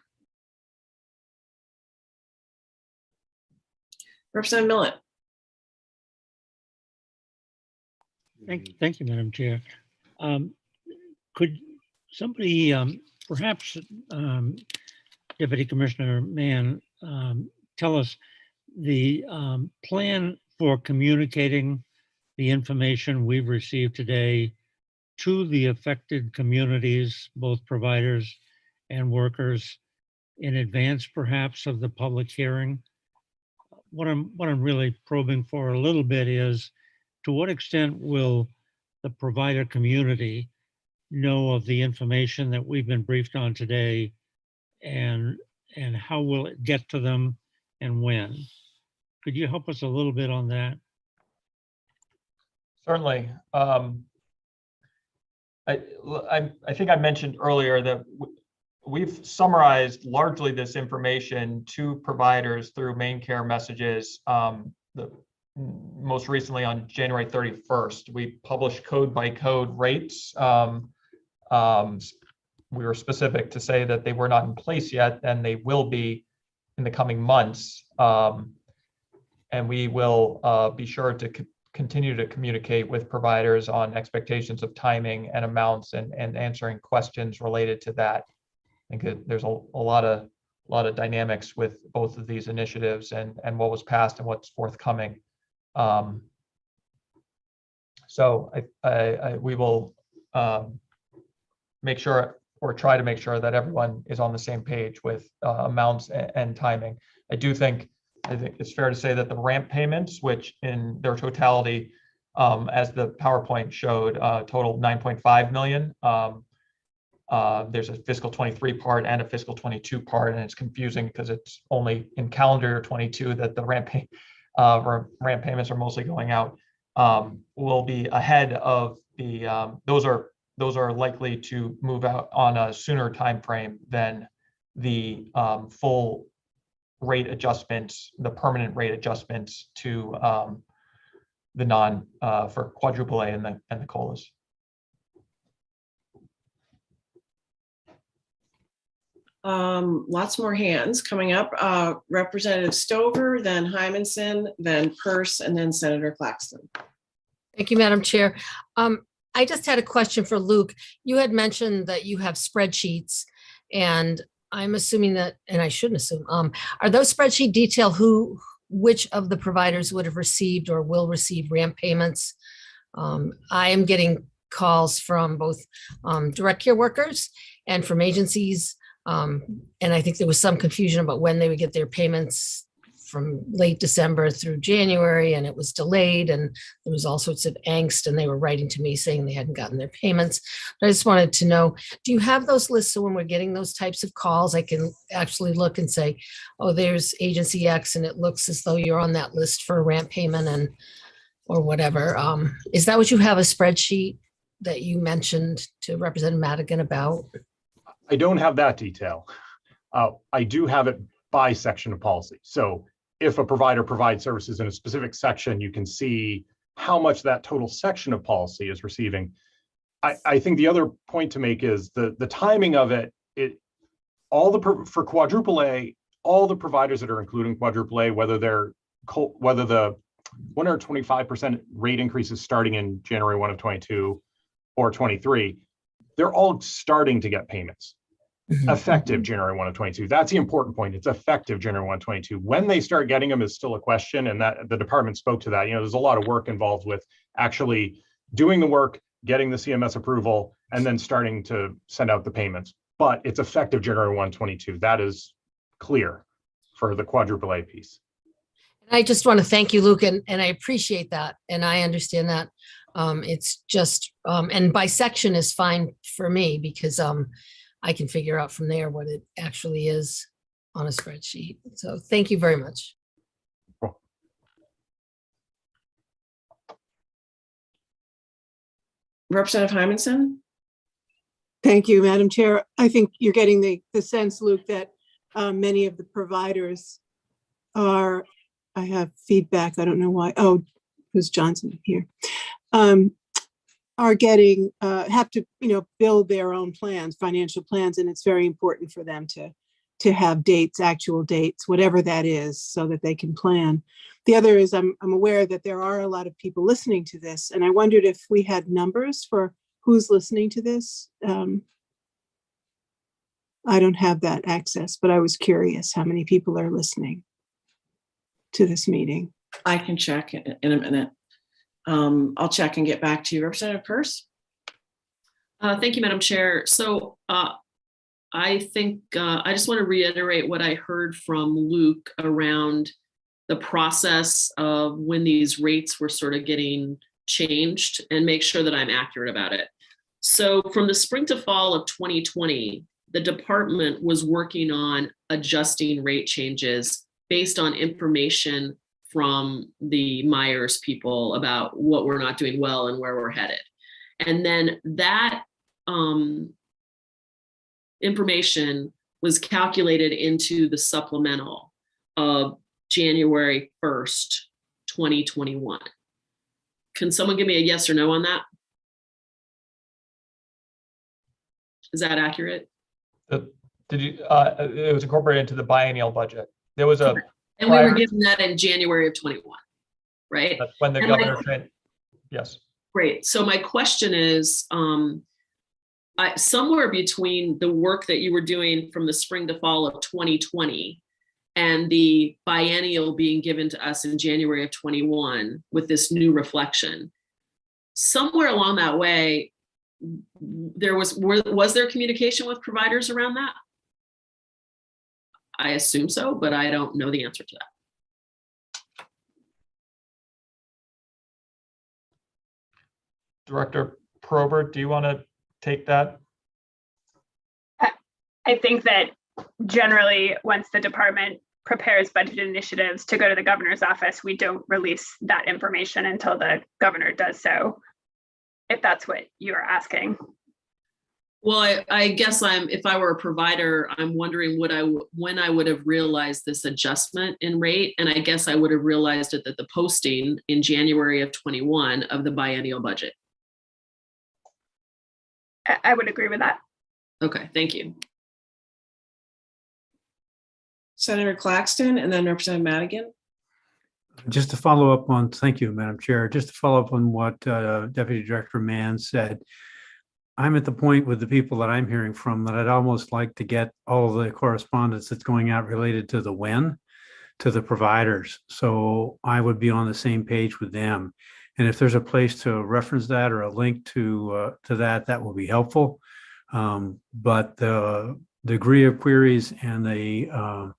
Representative Millet. Thank you, Madam Chair. Could somebody, perhaps Deputy Commissioner Mann, tell us the plan for communicating the information we've received today to the affected communities, both providers and workers, in advance perhaps of the public hearing? What I'm really probing for a little bit is, to what extent will the provider community know of the information that we've been briefed on today, and how will it get to them and when? Could you help us a little bit on that? Certainly. I think I mentioned earlier that we've summarized largely this information to providers through main care messages. Most recently on January 31st, we published code by code rates. We were specific to say that they were not in place yet, and they will be in the coming months. And we will be sure to continue to communicate with providers on expectations of timing and amounts, and answering questions related to that. I think there's a lot of dynamics with both of these initiatives, and what was passed and what's forthcoming. So we will make sure, or try to make sure, that everyone is on the same page with amounts and timing. I think it's fair to say that the ramp payments, which in their totality, as the PowerPoint showed, total 9.5 million. There's a fiscal 23 part and a fiscal 22 part, and it's confusing because it's only in calendar year 22 that the ramp payments are mostly going out. Will be ahead of the those are likely to move out on a sooner time frame than the full rate adjustments, the permanent rate adjustments to the non for quadruple A and the COLAs. Lots more hands coming up. Representative Stover, then Hymanson, then Peirce, and then Senator Claxton. Thank you, Madam Chair. I just had a question for Luke. You had mentioned that you have spreadsheets, and I'm assuming that, and I shouldn't assume, are those spreadsheet detail which of the providers would have received or will receive ramp payments? I am getting calls from both direct care workers and from agencies. And I think there was some confusion about when they would get their payments from late December through January, and it was delayed, and there was all sorts of angst, and they were writing to me saying they hadn't gotten their payments. But I just wanted to know, do you have those lists, so when we're getting those types of calls, I can actually look and say, oh, there's agency X, and it looks as though you're on that list for a ramp payment and or whatever. Is that what you have, a spreadsheet that you mentioned to Representative Madigan about? I don't have that detail. I do have it by section of policy. So if a provider provides services in a specific section, you can see how much that total section of policy is receiving. I think the other point to make is the timing of it. For quadruple A, all the providers that are including quadruple A, whether the 125% rate increases starting in January 1 of 22 or 23, they're all starting to get payments. Effective January 1 of 22. That's the important point. It's effective January 1, 22. When they start getting them is still a question, and that the department spoke to that. There's a lot of work involved with actually doing the work, getting the CMS approval, and then starting to send out the payments. But it's effective January 1, 22. That is clear for the quadruple A piece. I just want to thank you, Luke, and I appreciate that, and I understand that. It's just, and by section is fine for me, because I can figure out from there what it actually is on a spreadsheet. So thank you very much. Representative Hymanson. Thank you, Madam Chair. I think you're getting the sense, Luke, that many of the providers are, I have feedback, I don't know why. Oh, who's Johnson here? are getting, have to, build their own plans, financial plans, and it's very important for them to have dates, actual dates, whatever that is, so that they can plan. The other is I'm aware that there are a lot of people listening to this, and I wondered if we had numbers for who's listening to this. I don't have that access, but I was curious how many people are listening to this meeting. I can check in a minute. I'll check and get back to you. Representative Peirce? Thank you, Madam Chair. So I think I just want to reiterate what I heard from Luke around the process of when these rates were sort of getting changed and make sure that I'm accurate about it. So from the spring to fall of 2020, the department was working on adjusting rate changes based on information from the Myers people about what we're not doing well and where we're headed. And then that information was calculated into the supplemental of January 1st, 2021. Can someone give me a yes or no on that? Is that accurate? Did you? It was incorporated into the biennial budget. There was a. And we were given that in January of 21, right? That's when the And governor said, yes. Great. So my question is, somewhere between the work that you were doing from the spring to fall of 2020 and the biennial being given to us in January of 21 with this new reflection, somewhere along that way, was there communication with providers around that? I assume so, but I don't know the answer to that. Director Probert, do you want to take that? I think that generally, once the department prepares budget initiatives to go to the governor's office, we don't release that information until the governor does so, if that's what you're asking. Well, I guess if I were a provider, I'm wondering when I would have realized this adjustment in rate. And I guess I would have realized it at the posting in January of 21 of the biennial budget. I would agree with that. Okay, thank you. Senator Claxton and then Representative Madigan. Just to follow up on, thank you, Madam Chair, just to follow up on what Deputy Director Mann said. I'm at the point with the people that I'm hearing from that I'd almost like to get all of the correspondence that's going out related to the when to the providers. So I would be on the same page with them. And if there's a place to reference that or a link to that, that will be helpful. But the degree of queries and the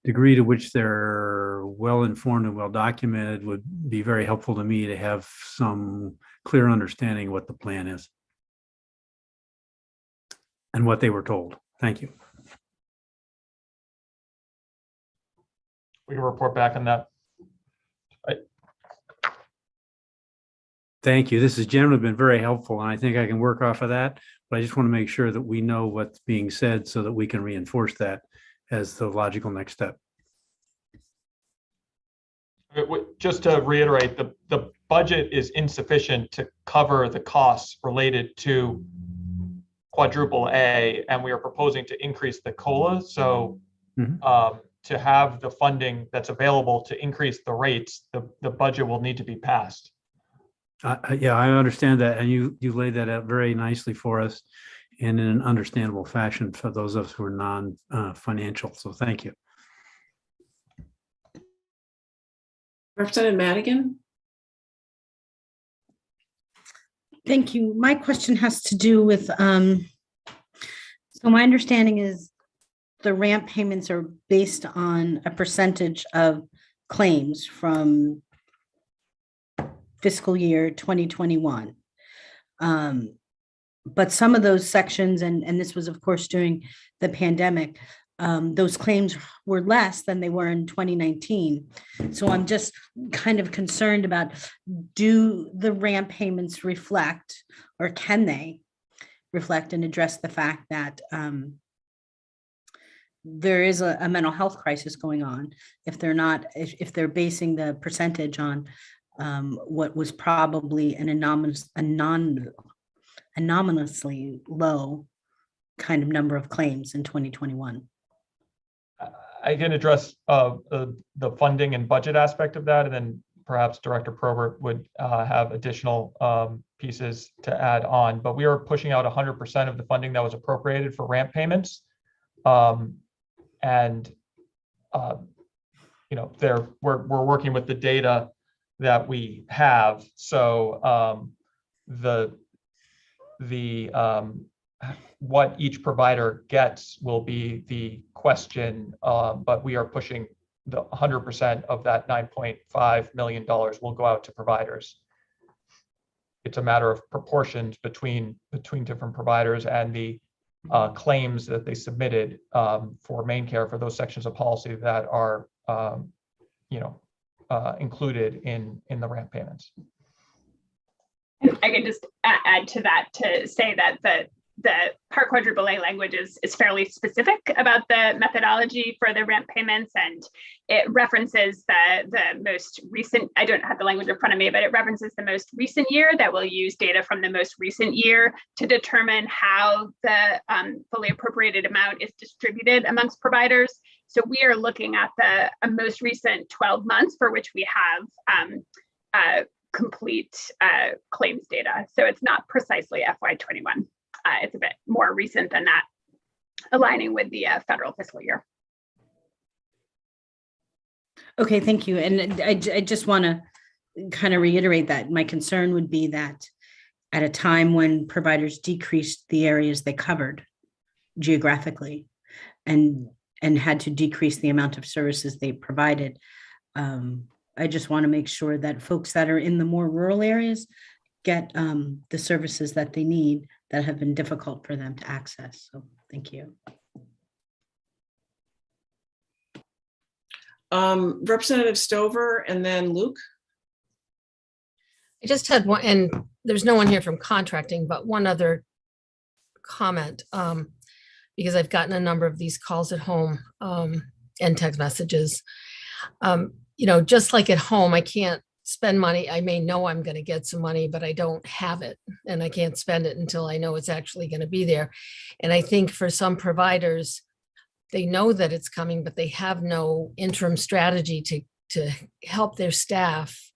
degree to which they're well-informed and well-documented would be very helpful to me to have some clear understanding of what the plan is and what they were told. Thank you. We can report back on that. Thank you. This has generally been very helpful, and I think I can work off of that, but I just want to make sure that we know what's being said so that we can reinforce that as the logical next step. Just to reiterate, the budget is insufficient to cover the costs related to quadruple A, and we are proposing to increase the COLA. So to have the funding that's available to increase the rates, the budget will need to be passed. Yeah, I understand that. And you laid that out very nicely for us and in an understandable fashion for those of us who are non-financial. So thank you. Representative Madigan. Thank you. My question has to do with, so my understanding is the ramp payments are based on a percentage of claims from fiscal year 2021. But some of those sections, and this was of course during the pandemic, those claims were less than they were in 2019. So I'm just kind of concerned about, do the ramp payments reflect, or can they reflect and address the fact that there is a mental health crisis going on if they're not, if they're basing the percentage on what was probably an anomalously low kind of number of claims in 2021. I can address the funding and budget aspect of that, and then perhaps Director Probert would have additional pieces to add on. But we are pushing out 100% of the funding that was appropriated for ramp payments, and we're working with the data that we have. So what each provider gets will be the question, but we are pushing the 100% of that $9.5 million will go out to providers. It's a matter of proportions between different providers and the claims that they submitted for main care for those sections of policy that are included in the ramp payments. I can just add to that to say that the Part Quadruple A language is fairly specific about the methodology for the ramp payments, and it references the most recent, I don't have the language in front of me, but it references the most recent year that will use data from the most recent year to determine how the fully appropriated amount is distributed amongst providers. So we are looking at the most recent 12 months for which we have complete claims data. So it's not precisely FY21. It's a bit more recent than that, aligning with the federal fiscal year. Okay, thank you. And I just want to kind of reiterate that my concern would be that at a time when providers decreased the areas they covered geographically and had to decrease the amount of services they provided, I just want to make sure that folks that are in the more rural areas get the services that they need that have been difficult for them to access. So thank you. Representative Stover and then Luke. I just had one, and there's no one here from contracting, but one other comment, because I've gotten a number of these calls at home and text messages. Just like at home, I can't spend money. I may know I'm going to get some money, but I don't have it, and I can't spend it until I know it's actually going to be there. And I think for some providers, they know that it's coming, but they have no interim strategy to help their staff,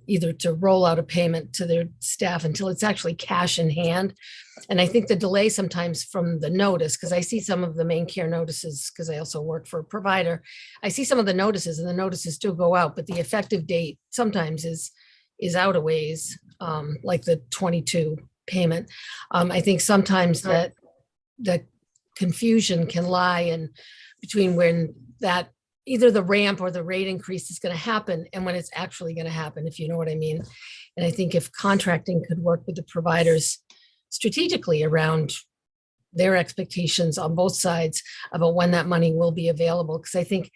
either to roll out a payment to their staff until it's actually cash in hand. And I think the delay sometimes from the notice, because I see some of the main care notices, because I also work for a provider, I see some of the notices, and the notices do go out, but the effective date sometimes is out a ways, like the 22 payment. I think sometimes that the confusion can lie in between when that either the ramp or the rate increase is going to happen and when it's actually going to happen, if you know what I mean. And I think if contracting could work with the providers strategically around their expectations on both sides about when that money will be available, because I think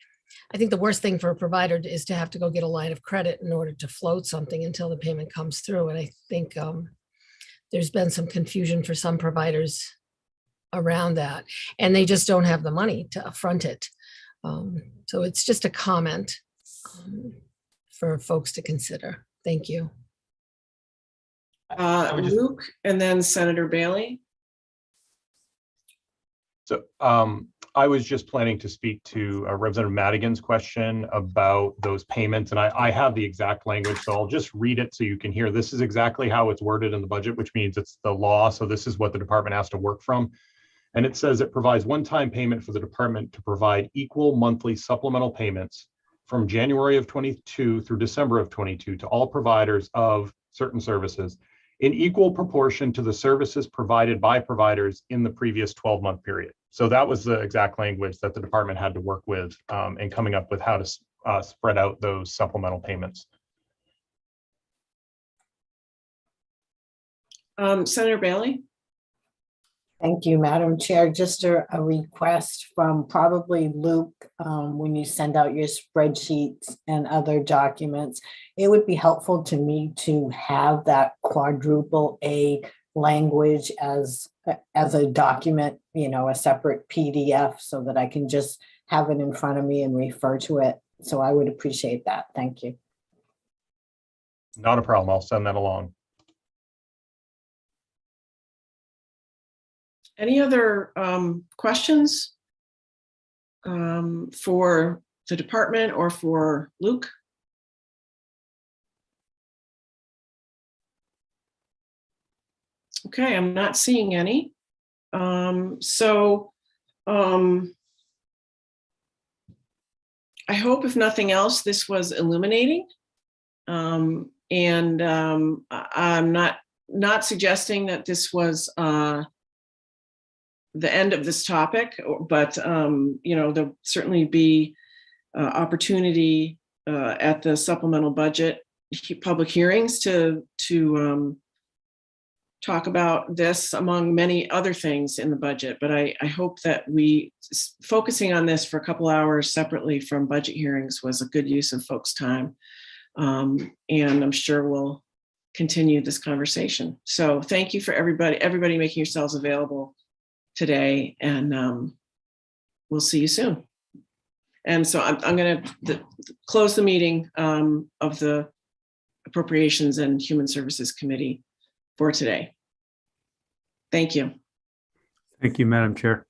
the worst thing for a provider is to have to go get a line of credit in order to float something until the payment comes through. And I think there's been some confusion for some providers around that, and they just don't have the money to upfront it. So it's just a comment for folks to consider. Thank you. Luke and then Senator Bailey. So I was just planning to speak to Representative Madigan's question about those payments, and I have the exact language, so I'll just read it so you can hear. This is exactly how it's worded in the budget, which means it's the law. So this is what the department has to work from. And it says it provides one-time payment for the department to provide equal monthly supplemental payments from January of 22 through December of 22 to all providers of certain services in equal proportion to the services provided by providers in the previous 12-month period. So that was the exact language that the department had to work with in coming up with how to spread out those supplemental payments. Senator Bailey. Thank you, Madam Chair. Just a request from probably Luke, when you send out your spreadsheets and other documents, it would be helpful to me to have that quadruple A language as a document, a separate PDF, so that I can just have it in front of me and refer to it. So I would appreciate that. Thank you. Not a problem. I'll send that along. Any other questions for the department or for Luke? Okay, I'm not seeing any. I hope, if nothing else, this was illuminating. I'm not suggesting that this was the end of this topic, but there'll certainly be opportunity at the supplemental budget public hearings to talk about this among many other things in the budget. But I hope that focusing on this for a couple hours separately from budget hearings was a good use of folks' time. And I'm sure we'll continue this conversation. So thank you for everybody making yourselves available today, and we'll see you soon. And so I'm going to close the meeting of the Appropriations and Human Services Committee for today. Thank you. Thank you, Madam Chair.